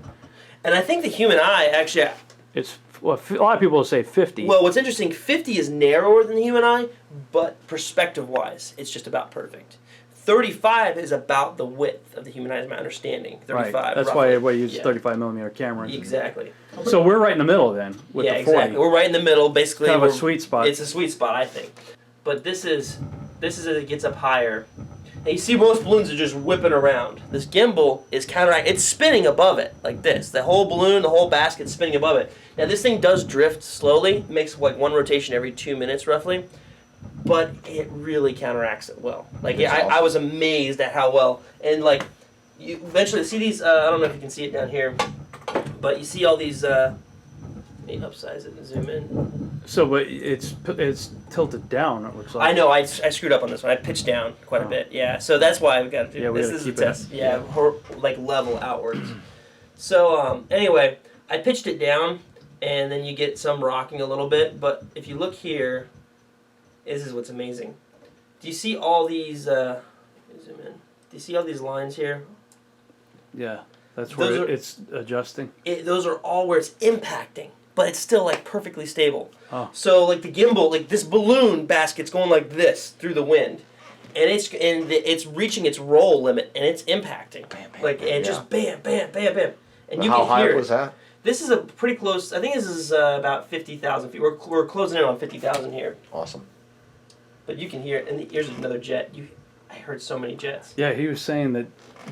And I think the human eye actually... It's a lot of people will say 50. Well, what's interesting, 50 is narrower than the human eye, but perspective-wise, it's just about perfect. 35 is about the width of the human eye, is my understanding. 35, right. That's roughly. why everybody uses 35 millimeter cameras. Exactly. So we're right in the middle then with the 40. Exactly. We're right in the middle, basically. Kind of a sweet spot. It's a sweet spot, I think. But this is as it gets up higher. And you see most balloons are just whipping around. This gimbal is counteracting. It's spinning above it, like this. The whole balloon, the whole basket's spinning above it. Now this thing does drift slowly. It makes one rotation every 2 minutes, roughly. But it really counteracts it well. I was amazed at how well. And you eventually see these, I don't know if you can see it down here, but you see all these, let me upsize it and zoom in. So, but it's tilted down, it looks like. I know, I screwed up on this one. I pitched down quite a bit, yeah. So that's why we've got to do this. This is a test. Yeah, level outwards. So, anyway, I pitched it down, and then you get some rocking a little bit, but if you look here, this is what's amazing. Do you see all these, zoom in. Do you see all these lines here? Yeah, that's where it's adjusting. Those are all where it's impacting, but it's still perfectly stable. Oh. So the gimbal, this balloon basket's going like this through the wind, and it's reaching its roll limit, and it's impacting. Bam, bam, just bam, bam, bam, bam, and you How can high hear was that? This is a pretty close. I think this is about 50,000 feet. We're closing in on 50,000 here. Awesome. But you can hear it, and here's another jet. I heard so many jets. Yeah, he was saying that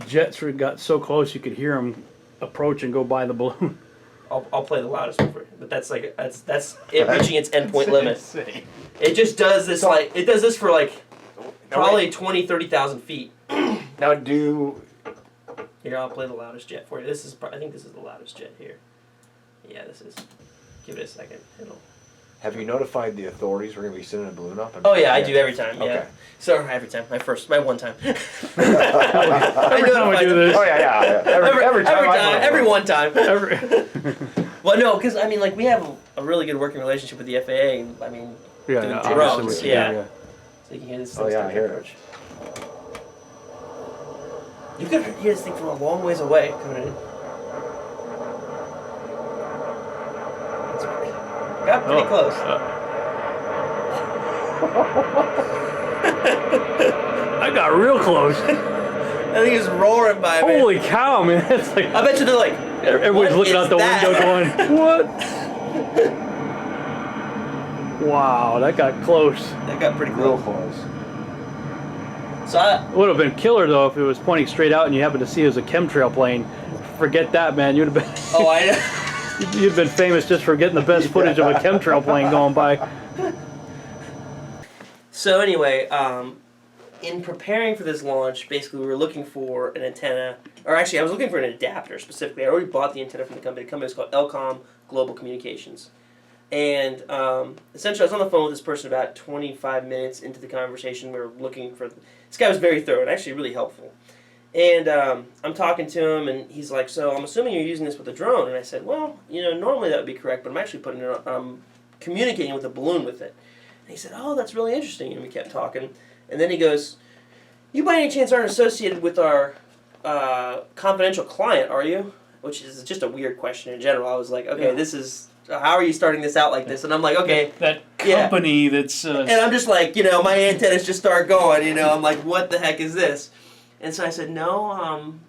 jets got so close you could hear them approach and go by the balloon. I'll play the loudest one for you, but that's it reaching its endpoint limit. It just does this it does this for probably 20, 30,000 feet. Now Here, I'll play the loudest jet for you. I think this is the loudest jet here. Yeah, this is. Give it a second. have you notified the authorities we're going to be sending a balloon up? Oh yeah, I do every time. Yeah. Okay. So every time, my one time. Every time we do this. Oh yeah. Every one time. Well, no, because we have a really good working relationship with the FAA. Doing drones. Yeah. So you can hear this. Oh yeah, I hear it. You could hear this thing from a long ways away coming in. Got pretty close. I got real close. I think it's roaring by me. Holy cow, man! It's I bet you they're like. Everybody's looking out the window going, "What?" Wow, that got close. That got pretty Real close. close. So It would have been killer though if it was pointing straight out and you happened to see it as a chemtrail plane. Forget that, man. You'd have been. Oh, I know. You'd been famous just for getting the best footage of a chemtrail plane going by. So anyway, in preparing for this launch, basically we were looking for an antenna, or actually I was looking for an adapter specifically. I already bought the antenna from the company. The company is called Elcom Global Communications. And essentially I was on the phone with this person about 25 minutes into the conversation. We were looking for, this guy was very thorough and actually really helpful. And I'm talking to him, and he's like, so I'm assuming you're using this with a drone. And I said, well, normally that would be correct, but I'm actually communicating with a balloon with it. And he said, oh, that's really interesting. And we kept talking. And then he goes, you by any chance aren't associated with our confidential client, are you? Which is just a weird question in general. I was like, okay, this is, how are you starting this out like this? And I'm like, okay. That company that's... And I'm just like, my antennas just start going, I'm like, what the heck is this? And so I said, no, I'm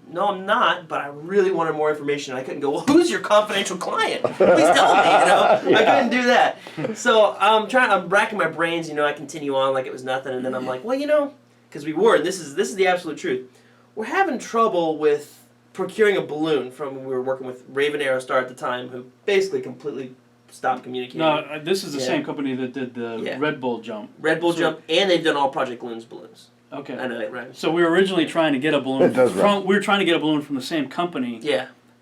not, but I really wanted more information. I couldn't go, well, who's your confidential client? Please tell me, I couldn't do that. So I'm racking my brains, I continue on like it was nothing, and then I'm like, well, because we were, and this is the absolute truth, we're having trouble with procuring a balloon we were working with Raven Aerostar at the time, who basically completely stopped communicating. No, this is the same company that did the Red Bull jump. Red Bull jump, and they've done all Project Loon's balloons. Okay. I know that, right? So we were originally trying to get a balloon we were trying to get a balloon from the same company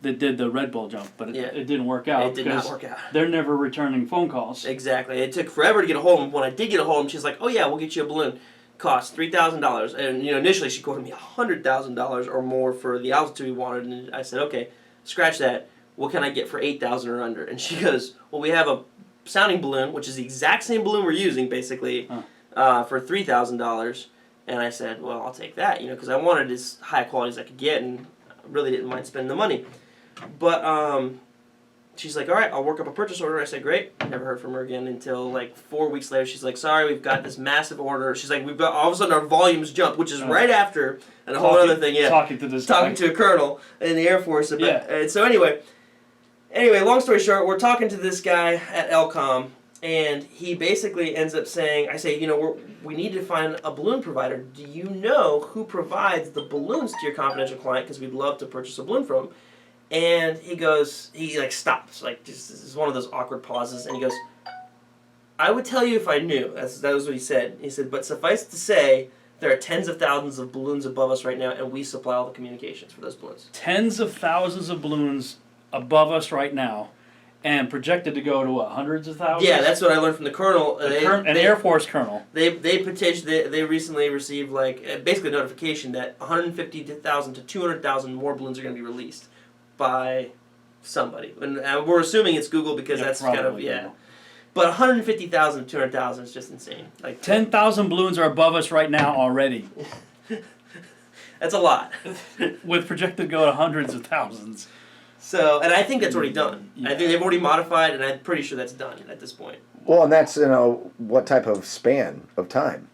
that did the Red Bull jump, but it didn't work out. It did not work out. They're never returning phone calls. Exactly. It took forever to get a hold of them. When I did get a hold of them, she's like, "Oh yeah, we'll get you a balloon. Cost $3,000." And initially she quoted me $100,000 or more for the altitude we wanted, and I said, "Okay, scratch that. What can I get for $8,000 or under?" And she goes, "Well, we have a sounding balloon, which is the exact same balloon we're using, basically, for $3,000." And I said, well, I'll take that, because I wanted as high quality as I could get, and really didn't mind spending the money. But she's like, all right, I'll work up a purchase order. I said, great. Never heard from her again until like 4 weeks later. She's like, sorry, we've got this massive order. She's like, we've got, all of a sudden our volumes jumped, which is right after, and a whole other thing, Talking to a colonel in the Air Force. And so anyway, long story short, we're talking to this guy at LCOM, and he basically ends up saying, I say, we need to find a balloon provider. Do you know who provides the balloons to your confidential client? Because we'd love to purchase a balloon from him. And he goes, he stops, just this is one of those awkward pauses, and he goes, I would tell you if I knew. That was what he said. He said, but suffice to say, there are tens of thousands of balloons above us right now, and we supply all the communications for those balloons. Tens of thousands of balloons above us right now. And projected to go to what, hundreds of thousands? Yeah, that's what I learned from the colonel. An Air Force colonel. They petitioned. They recently received basically a notification that 150,000 to 200,000 more balloons are going to be released by somebody, and we're assuming it's Google because that's kind of Google. But 150,000 to 200,000 is just insane. 10,000 balloons are above us right now already. That's a lot. With projected to go to hundreds of thousands. So, and I think that's already done. Yeah. I think they've already modified, and I'm pretty sure that's done at this point. Well, and that's, what type of span of time?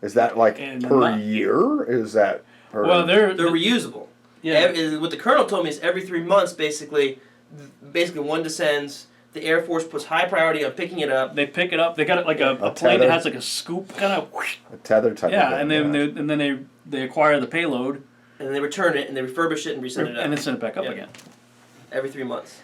Is that per year? Is that per... Well, they're reusable. Yeah. What the colonel told me is every 3 months, basically one descends, the Air Force puts high priority on picking it up. They pick it up, they got it like a plane that has like a scoop, kind of... A tether type of thing. And then they acquire the payload. And then they return it, and they refurbish it and resend it up. And then send it back up again. Every 3 months.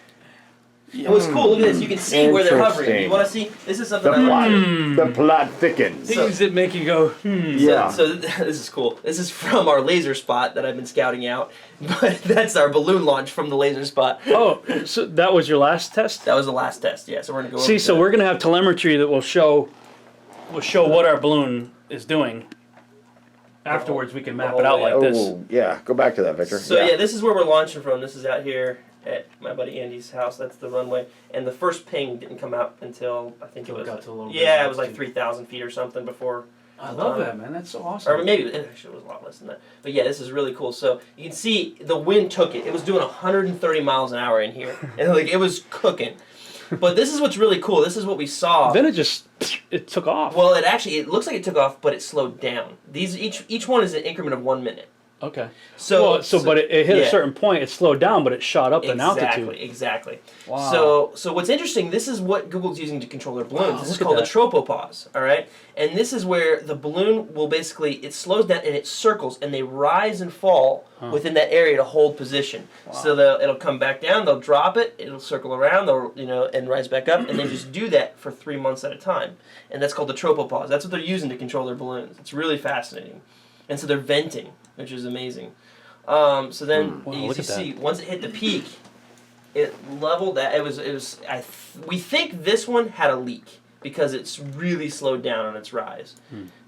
It was cool. Look at this. You can see where they're hovering. You want to see? This is something the plot thickens. Things that make you go, Yeah. So this is cool. This is from our laser spot that I've been scouting out. But that's our balloon launch from the laser spot. Oh, so that was your last test? That was the last test, yeah. So we're going to go over so we're going to have telemetry that will show what our balloon is doing. Afterwards, we can map it out like this. Oh, yeah. Go back to that, Victor. So, this is where we're launching from. This is out here at my buddy Andy's house. That's the runway. And the first ping didn't come out until, I think it was... got to a little bit it was like 3,000 feet or something before... I love that, man. That's so awesome. Or maybe it actually was a lot less than that. But yeah, this is really cool. So you can see the wind took it. It was doing 130 miles an hour in here. And it was cooking. But this is what's really cool. This is what we saw. Then it took off. Well, it looks like it took off, but it slowed down. Each one is an increment of 1 minute. Okay. So but it hit a certain point. It slowed down, but it shot up in altitude. Exactly. Wow. So what's interesting? This is what Google's using to control their balloons. This is called a tropopause. All right. And this is where the balloon will it slows down and it circles, and they rise and fall within that area to hold position. Wow. So it'll come back down. They'll drop it. It'll circle around. And rise back up, and they just do that for 3 months at a time. And that's called the tropopause. That's what they're using to control their balloons. It's really fascinating. And so they're venting, which is amazing. So then, you see, once it hit the peak, it leveled that. We think this one had a leak because it's really slowed down on its rise.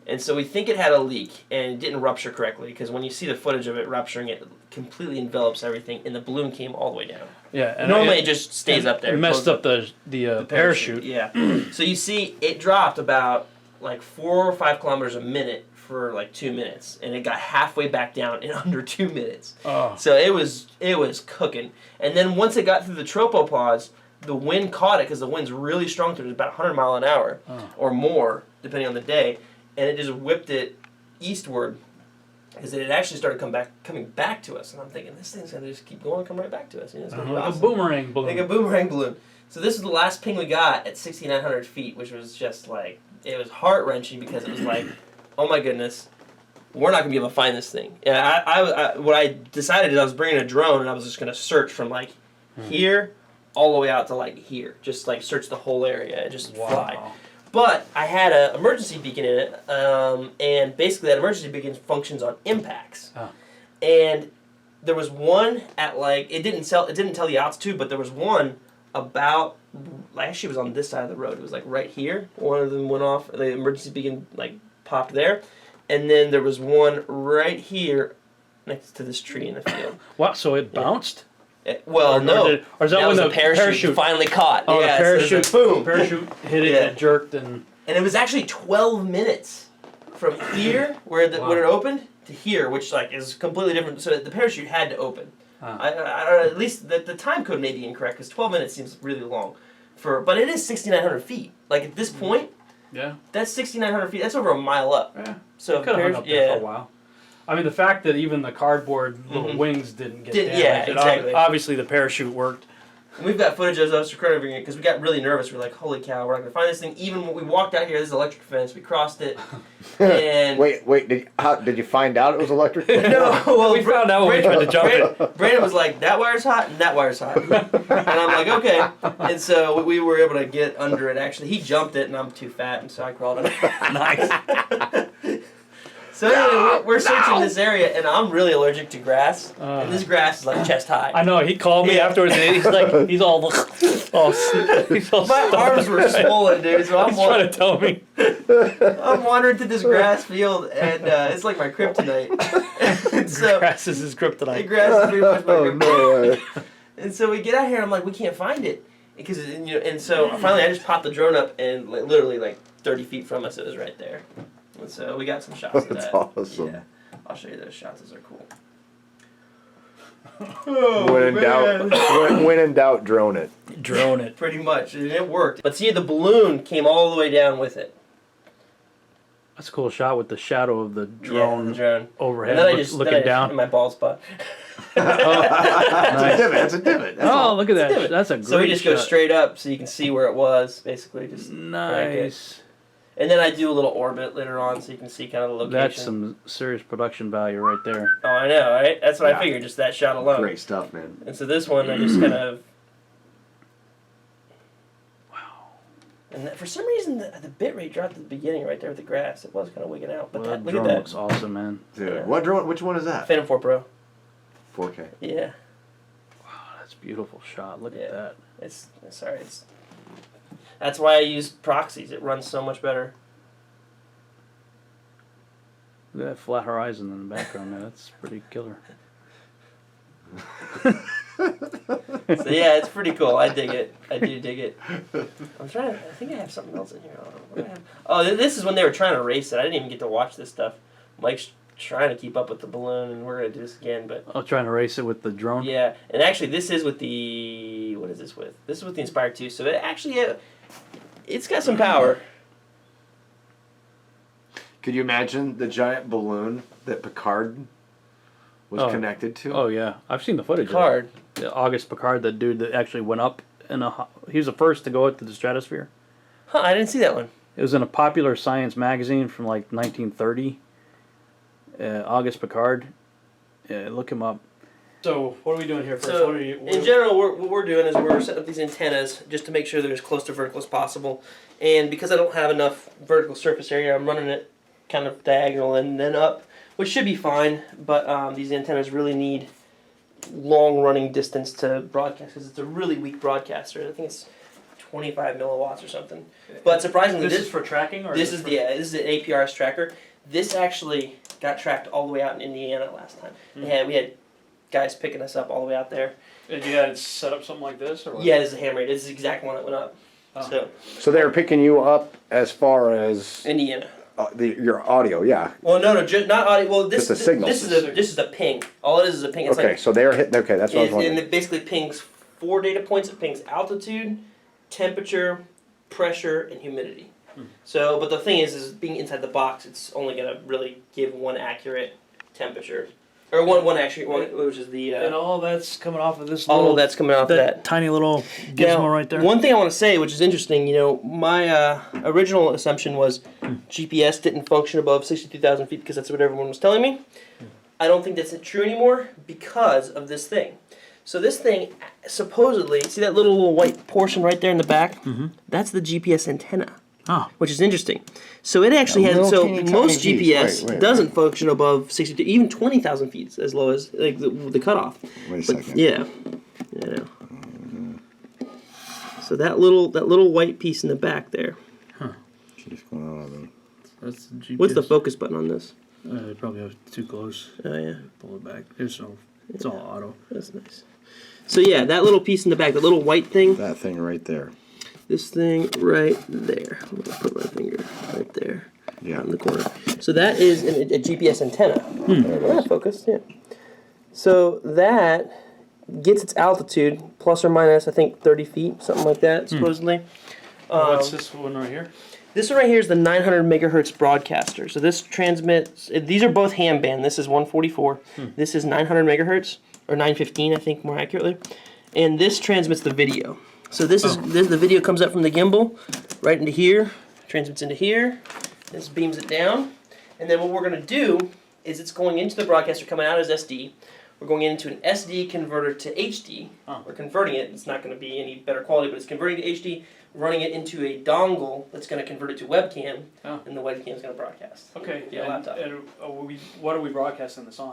And so we think it had a leak, and it didn't rupture correctly, because when you see the footage of it rupturing, it completely envelops everything, and the balloon came all the way down. Yeah. And normally it just stays up there. It messed up the parachute. Yeah. So you see, it dropped about 4 or 5 kilometers a minute for 2 minutes, and it got halfway back down in under 2 minutes. Oh. So it was cooking. And then once it got through the tropopause, the wind caught it, because the wind's really strong. It was about 100 mile an hour or more, depending on the day, and it just whipped it eastward Because it had actually started coming back to us, and I'm thinking this thing's gonna just keep going and come right back to us. You know, it's gonna be Like awesome. a boomerang balloon. Like a boomerang balloon. So this was the last ping we got at 6,900 feet, which was just like, it was heart wrenching because it was like, oh my goodness, we're not gonna be able to find this thing. And what I decided is I was bringing a drone and I was just gonna search from like here all the way out to like here, just like search the whole area and just fly. But I had an emergency beacon in it, and basically that emergency beacon functions on impacts. And there was one at like, it didn't tell the altitude, but there was one about, actually it was on this side of the road. It was like right here. One of them went off. The emergency beacon like popped there, and then there was one right here next to this tree in the field. Wow, so it bounced? Well, no. Or is that when was the the parachute finally caught? Oh, yeah, the parachute, so boom. parachute hit it and it jerked and it was actually 12 minutes from here where it opened to here, which like is completely different. So the parachute had to open. At least the time code may be incorrect because 12 minutes seems really long, but it is 6,900 feet. Like at this point, that's 6,900 feet. That's over a mile up. Yeah. So could have hung up there for a while. I mean, the fact that even the cardboard little wings didn't get damaged. Yeah, exactly. Obviously, the parachute worked. And we've got footage of us recording it because we got really nervous. We're like, holy cow, we're not going to find this thing. Even when we walked out here, this is electric fence. We crossed it. And Wait, did you find out it was electric? No, well, we found out when we tried to jump it. Brandon was like, that wire's hot and that wire's hot. And I'm like, okay. And so we were able to get under it, actually. He jumped it, and I'm too fat, and so I crawled under it. Nice. So anyway, we're searching this area, and I'm really allergic to grass. And this grass is like chest high. I know. He called me afterwards, and he's all My arms were swollen, dude. So I'm trying to tell me. I'm wandering through this grass field, and it's like my kryptonite. And so grass is his kryptonite. Grass is pretty much my kryptonite. And so we get out here, and I'm like, we can't find it, because and so finally I just popped the drone up, and literally like 30 feet from us, it was right there. And so we got some shots of that. That's awesome. Yeah, I'll show you those shots. Those are cool. When in doubt, drone it. Drone it. Pretty much, and it worked. But see, the balloon came all the way down with it. That's a cool shot with the shadow of the drone, overhead, and then looking down. In my bald spot. That's a divot. Look at that. That's a great shot. So we just go straight up so you can see where it was, basically. Just nice. And then I do a little orbit later on so you can see kind of the location. That's some serious production value right there. Oh, I know, right? That's what I figured, just that shot alone. Great stuff, man. And so this one, I just kind of... Wow. And for some reason, the bit rate dropped at the beginning right there with the grass. It was kind of wigging out. But Well, that look drone at that. looks awesome, man. Dude, Yeah. what drone? Which one is that? Phantom 4 Pro. 4K. Yeah. Wow, that's a beautiful shot. Look at that. That's why I use proxies. It runs so much better. Look at that flat horizon in the background, man. That's pretty killer. So yeah, it's pretty cool. I dig it. I do dig it. I think I have something else in here. What do I have? Oh, this is when they were trying to race it. I didn't even get to watch this stuff. Mike's trying to keep up with the balloon, and we're going to do this again. But trying to race it with the drone? Yeah, and actually this is with the... What is this with? This is with the Inspire 2. So it actually... It's got some power. Could you imagine the giant balloon that Picard was connected to? Oh, yeah. I've seen the footage Picard. of it. August Picard, the dude that actually went up he was the first to go into the stratosphere. Huh, I didn't see that one. It was in a popular science magazine from like 1930. August Picard. Look him up. So, what are we doing here first? So, in general, what we're doing is we're setting up these antennas just to make sure they're as close to vertical as possible. And because I don't have enough vertical surface area, I'm running it kind of diagonal and then up, which should be fine. But these antennas really need long running distance to broadcast because it's a really weak broadcaster. I think it's 25 milliwatts or something. But surprisingly, this is for tracking, or this is an APRS tracker. This actually got tracked all the way out in Indiana last time. We had guys picking us up all the way out there. And you had set up something like this, or what? Yeah, this is a ham radio. This is the exact one that went up. Oh. So they were picking you up as far as Indiana. Your audio, yeah. Well, no, not audio. Well, this just a signal. This is a ping. All it is a ping. It's okay, so they're hitting. Okay, that's what I was wondering. And it basically pings 4 data points. It pings altitude, temperature, pressure, and humidity. So, but the thing is being inside the box, it's only gonna really give one accurate temperature. Or one actually, which is the... and all that's coming off of this all little... of that's coming off that tiny little gizmo right there. One thing I want to say, which is interesting, you know, my original assumption was GPS didn't function above 62,000 feet because that's what everyone was telling me. I don't think that's true anymore because of this thing. So this thing, supposedly, see that little white portion right there in the back? Mm-hmm. That's the GPS antenna. Oh. Which is interesting. So it actually has, so most GPS doesn't function above 62, even 20,000 feet as low as like the cutoff. Wait a second. Yeah. Yeah. So that little white piece in the back there. Huh. That's the GPS. What's the focus button on this? Probably too close. Oh yeah. Pull it back. It's all auto. That's nice. So yeah, that little piece in the back, the little white thing. That thing right there. This thing right there. I'm going to put my finger right there. Yeah. In the corner. So that is a GPS antenna. That's focused, yeah. So that gets its altitude, plus or minus, I think, 30 feet, something like that, supposedly. What's this one right here? This one right here is the 900 megahertz broadcaster. So this transmits, these are both ham band. This is 144. This is 900 megahertz, or 915, I think, more accurately. And this transmits the video. So this is the video comes up from the gimbal right into here, transmits into here, this beams it down, and then what we're going to do is it's going into the broadcaster, coming out as SD. We're going into an SD converter to HD. We're converting it. It's not going to be any better quality, but it's converting to HD, running it into a dongle that's going to convert it to webcam, and the webcam is going to broadcast. Okay. via laptop. And what are we broadcasting this on?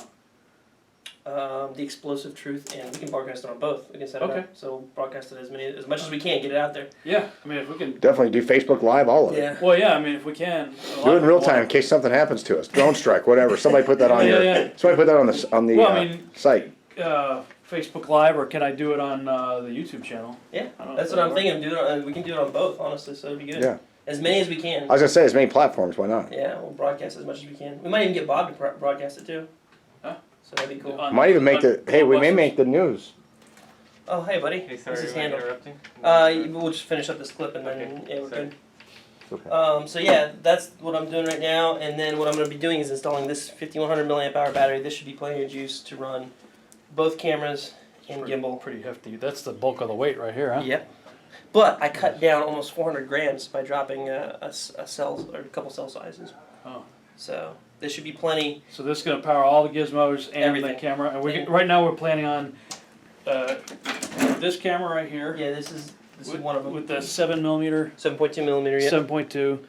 The explosive truth, and we can broadcast it on both. We can set it up. So broadcast it as much as we can, get it out there. Yeah, I mean, if we can definitely do Facebook Live, all of it. Yeah. Well, yeah, I mean, if we can Do it in real time in case something happens to us. Drone strike, whatever. Somebody put that on Somebody put that on the site. Facebook Live, or can I do it on the YouTube channel? Yeah, that's what I'm thinking. We can do it on both, honestly. So it'd be good. Yeah. As many as we can. I was gonna say as many platforms. Why not? Yeah, we'll broadcast as much as we can. We might even get Bob to broadcast it too. So that'd be cool. Might even make we may make the news. Oh, hey, buddy. Hey, sorry, this is am I Handle. interrupting? We'll just finish up this clip and then we're good. Okay. So yeah, that's what I'm doing right now. And then what I'm going to be doing is installing this 5100 milliamp hour battery. This should be plenty of juice to run both cameras and gimbal. Pretty hefty. That's the bulk of the weight right here, huh? Yep. But I cut down almost 400 grams by dropping a cell or a couple cell sizes. Oh. So this should be plenty. So this is going to power all the gizmos and Everything. the camera. And right now we're planning on this camera right here. Yeah, this is one of them. With the 7mm. 7.2 millimeter. Yeah. 7.2.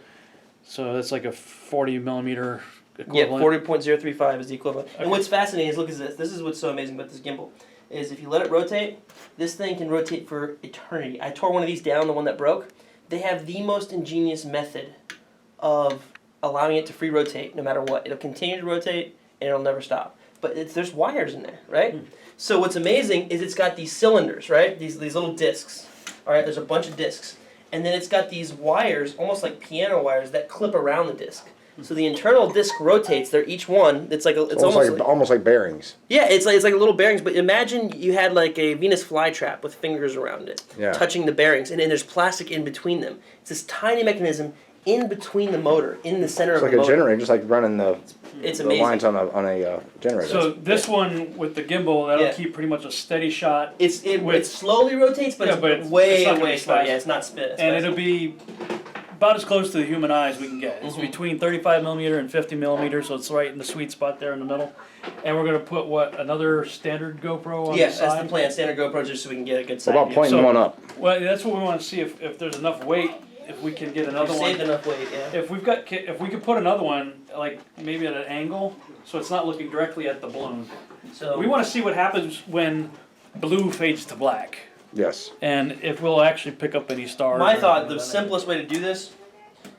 So that's like a 40 millimeter Yeah, equivalent. 40.035 is the equivalent. Okay. And what's fascinating is, look at this. This is what's so amazing about this gimbal. Is if you let it rotate, this thing can rotate for eternity. I tore one of these down, the one that broke. They have the most ingenious method of allowing it to free rotate no matter what. It'll continue to rotate and it'll never stop. But there's wires in there, right? So what's amazing is it's got these cylinders, right? These little discs. All right, there's a bunch of discs. And then it's got these wires, almost like piano wires, that clip around the disc. So the internal disc rotates. They're each one. It's like it's almost like bearings. Yeah, it's like little bearings. But imagine you had like a Venus flytrap with fingers around it, touching the bearings, and then there's plastic in between them. It's this tiny mechanism in between the motor, in the center of the motor. It's like a generator, just like running the lines on a generator. So this one with the gimbal, that'll keep pretty much a steady shot. It slowly rotates, but it's way slow. Yeah, it's not spin. And it'll be about as close to the human eye as we can get. It's between 35 millimeter and 50 millimeter, so it's right in the sweet spot there in the middle. And we're going to put, another standard GoPro on the side? Yeah, that's the plan, standard GoPro, just so we can get a good sight. What about pointing one up? Well, that's what we want to see, if there's enough weight, if we can get another one. Saved enough weight, yeah. If we could put another one, like maybe at an angle, so it's not looking directly at the balloon. So we want to see what happens when blue fades to black. Yes. And if we'll actually pick up any stars. My thought, the simplest way to do this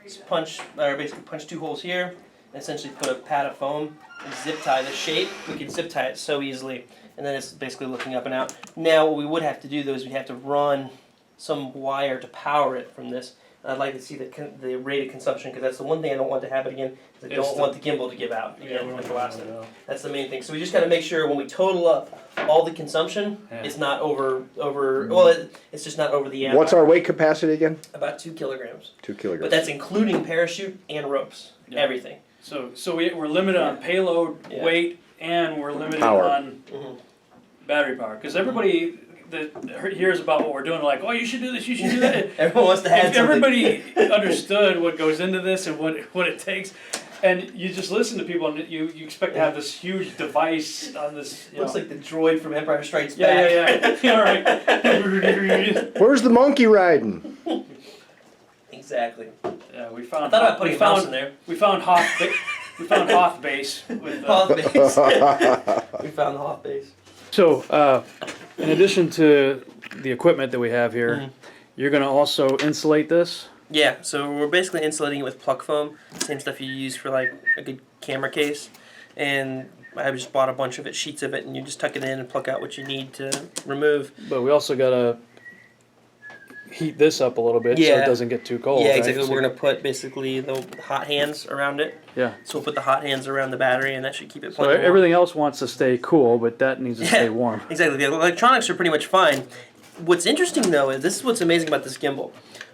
is basically punch 2 holes here, and essentially put a pad of foam and zip tie the shape. We can zip tie it so easily, and then it's basically looking up and out. Now what we would have to do though is we'd have to run some wire to power it from this. I'd like to see the rate of consumption, because that's the one thing I don't want to happen again. Is I don't want the gimbal to give out again like the last time. That's the main thing. So we just got to make sure when we total up all the consumption, it's not over. Well, it's just not over the amp. What's our weight capacity again? About 2 kilograms. 2 kilograms. But that's including parachute and ropes, everything. So we're limited on payload, weight, and we're limited on battery power. Because everybody that hears about what we're doing, like, oh, you should do this, you should do that. Everyone wants to have If everybody understood what goes into this and what it takes, and you just listen to people, and you expect to have this huge device on this. Looks like the droid from Empire Strikes Back. Yeah. All right. Where's the monkey riding? Exactly. Yeah, we found. I thought about putting a mouse in there. We found Hoth. We found Hoth base with. Hoth base. We found the Hoth base. So, in addition to the equipment that we have here, you're going to also insulate this. Yeah, so we're basically insulating it with plug foam, same stuff you use for like a good camera case. And I just bought a bunch of it, sheets of it, and you just tuck it in and pluck out what you need to remove. But we also got to heat this up a little bit so it doesn't get too cold. Yeah, right? exactly. So we're going to put basically the hot hands around it. Yeah. So we'll put the hot hands around the battery, and that should keep it So plugged everything else wants to stay cool, but that needs to stay warm. Exactly. The electronics are pretty much fine. What's interesting, though, is this is what's amazing about this gimbal.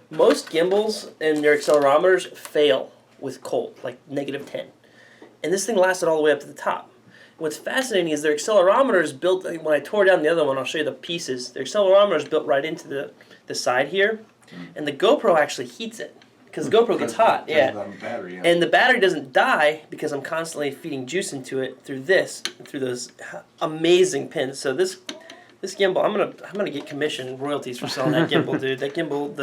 Most gimbals and their accelerometers fail with cold, like -10. And this thing lasted all the way up to the top. What's fascinating is their accelerometer is built, when I tore down the other one, I'll show you the pieces, their accelerometer is built right into the side here, and the GoPro actually heats it, because the GoPro gets hot, And the battery doesn't die because I'm constantly feeding juice into it through those amazing pins. So this gimbal, I'm gonna get commission royalties for selling that gimbal, dude. That gimbal,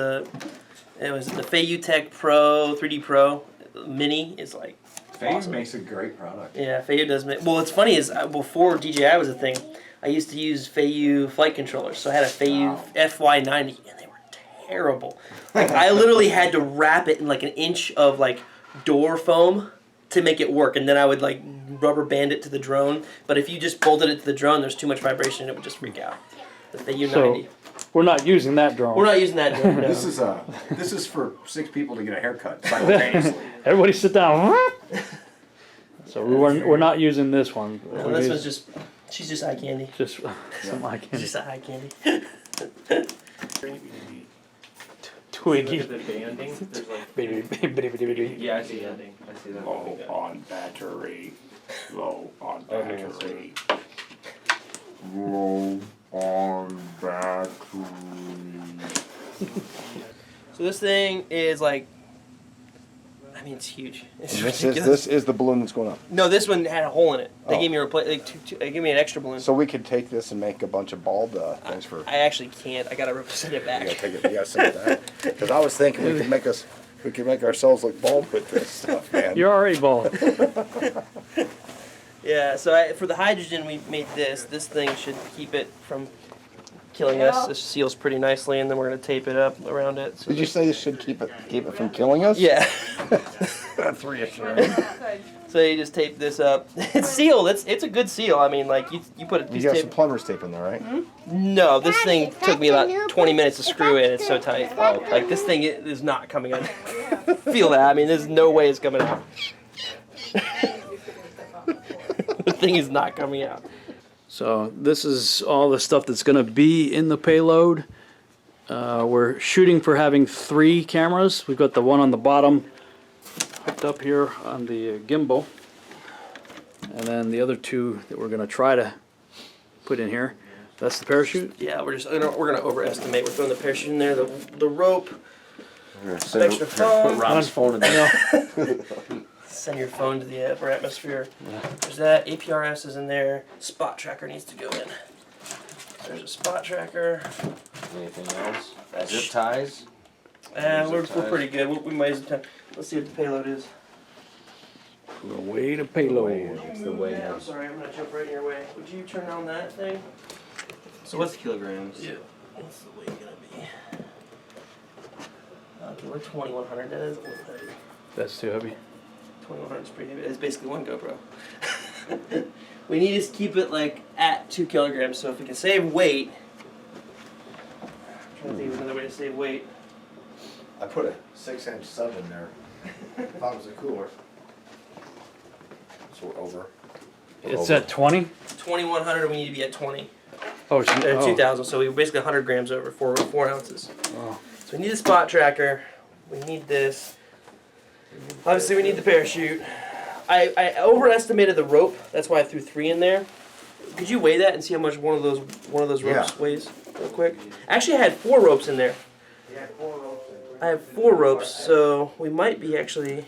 it was the Fisheye Tech Pro 3D Pro Mini is like Fisheye makes a great product. Yeah, Fisheye does make. Well, what's funny is before DJI was a thing, I used to use Fisheye flight controllers. So I had a Fisheye FY90, and they were terrible. Like I literally had to wrap it in like an inch of like door foam to make it work, and then I would like rubber band it to the drone. But if you just bolted it to the drone, there's too much vibration, and it would just freak out. The Fisheye 90. We're not using that drone. We're not using that drone. No. This is for 6 people to get a haircut simultaneously. Everybody sit down. So we're not using this one. No, this one's just, she's just eye candy. Just some eye candy. Just eye candy. Twiggy. Look at the banding. There's like, yeah, I see that. I see that. Low on battery. Low on battery. Low on battery. So this thing is like, I mean, it's huge. It's This is the balloon that's going up. No, this one had a hole in it. They gave me they gave me an extra balloon. So we could take this and make a bunch of bulb things for. I actually can't. I gotta send it back. You gotta take it. You gotta send it back. Because I was thinking we could make ourselves look bald with this stuff, man. You're already bald. Yeah. So for the hydrogen, we made this. This thing should keep it from killing us. This seals pretty nicely, and then we're gonna tape it up around it. So Did you say this should keep it from killing us? Yeah. That's reassuring. So you just tape this up. It's sealed. It's a good seal. I mean, like you put a piece You of got tape. some plumber's tape in there, right? No, this thing took me about 20 minutes to screw in. It's so tight. Like this thing is not coming out. Feel that? I mean, there's no way it's coming out. The thing is not coming out. So this is all the stuff that's going to be in the payload. We're shooting for having 3 cameras. We've got the one on the bottom hooked up here on the gimbal, and then the other 2 that we're going to try to put in here. That's the parachute. Yeah, we're gonna overestimate. We're throwing the parachute in there, the rope, some extra foam. Ron's phone in there. Send your phone to the upper atmosphere. There's that. APRS is in there. Spot tracker needs to go in. There's a spot tracker. anything else? Zip ties? We're pretty good. We might as well. Let's see what the payload is. The way to payload. It's the way. Yeah, I'm sorry, I'm gonna jump right in your way. Would you turn on that thing? So what's kilograms? Yeah. What's the weight gonna be? Okay, we're 2100. That is a little heavy. That's too heavy. 2100 is pretty heavy. It's basically one GoPro. We need to keep it like at 2 kilograms. So if we can save weight, I'm trying to think of another way to save weight. I put a 6-inch sub in there. Thought it was a cooler. So we're over. It's at 20? 2100. We need to be at 20. Oh, 2000. So we're basically 100 grams over 4 ounces. Oh. So we need a spot tracker. We need this. Obviously, we need the parachute. I overestimated the rope. That's why I threw 3 in there. Could you weigh that and see how much one of those ropes weighs, real quick? Actually, I had 4 ropes in there. I have 4 ropes, so we might be actually.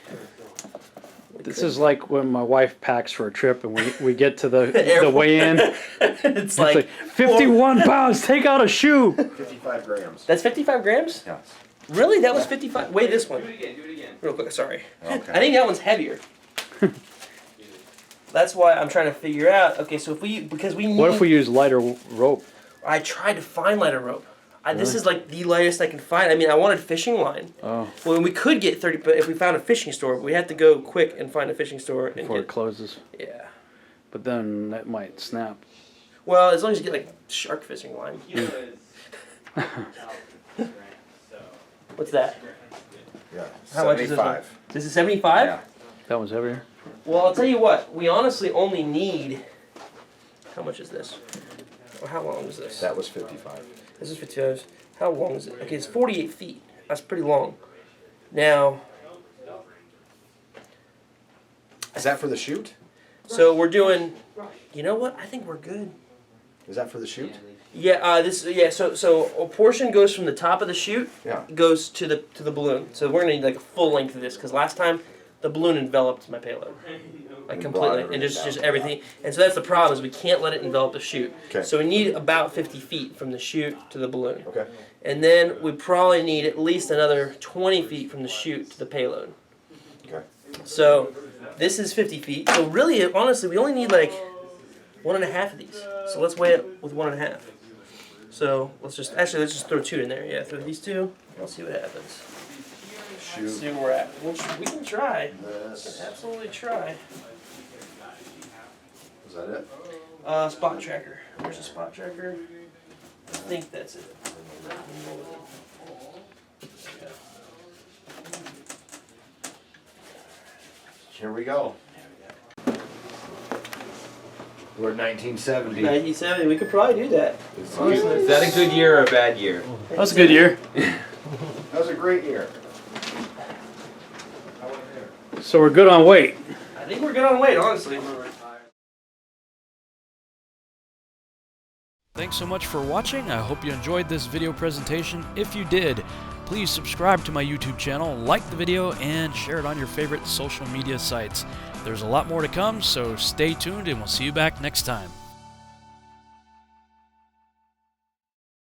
This is like when my wife packs for a trip and we get to the weigh-in. It's like 51 pounds. Take out a shoe. 55 grams. That's 55 grams? Yes. Really? That was 55? Weigh this one. Do it again. Real quick, sorry. Okay. I think that one's heavier. That's why I'm trying to figure out. Okay, so because we need. What if we use lighter rope? I tried to find lighter rope. This is like the lightest I can find. I mean, I wanted fishing line. Oh. Well, we could get 30, but if we found a fishing store, we had to go quick and find a fishing store. Before it closes. Yeah. But then that might snap. Well, as long as you get like shark fishing line. What's that? Yeah. How much is this one? This is 75? Yeah. That one's heavier. Well, I'll tell you what. We honestly only need. How much is this? Or how long is this? That was 55. This is 55. How long is it? Okay, it's 48 feet. That's pretty long. Now. Is that for the chute? So we're doing. You know what? I think we're good. Is that for the chute? Yeah. So a portion goes from the top of the chute. Yeah. Goes to the balloon. So we're gonna need like a full length of this because last time the balloon enveloped my payload. Like completely, and just everything. And so that's the problem is we can't let it envelop the chute. Okay. So we need about 50 feet from the chute to the balloon. Okay. And then we probably need at least another 20 feet from the chute to the payload. Okay. So this is 50 feet. So really, honestly, we only need like 1.5 of these. So let's weigh it with 1.5. So let's just throw 2 in there. Yeah, throw these 2. We'll see what happens. Shoot. See where we're at. We can try. We can absolutely try. Is that it? Spot tracker. Where's the spot tracker? I think that's it. Here we go. We're at 1970. 1970. We could probably do that. Is that a good year or a bad year? That was a good year. That was a great year. So we're good on weight. I think we're good on weight, honestly. Thanks so much for watching. I hope you enjoyed this video presentation. If you did, please subscribe to my YouTube channel, like the video, and share it on your favorite social media sites. There's a lot more to come, so stay tuned and we'll see you back next time.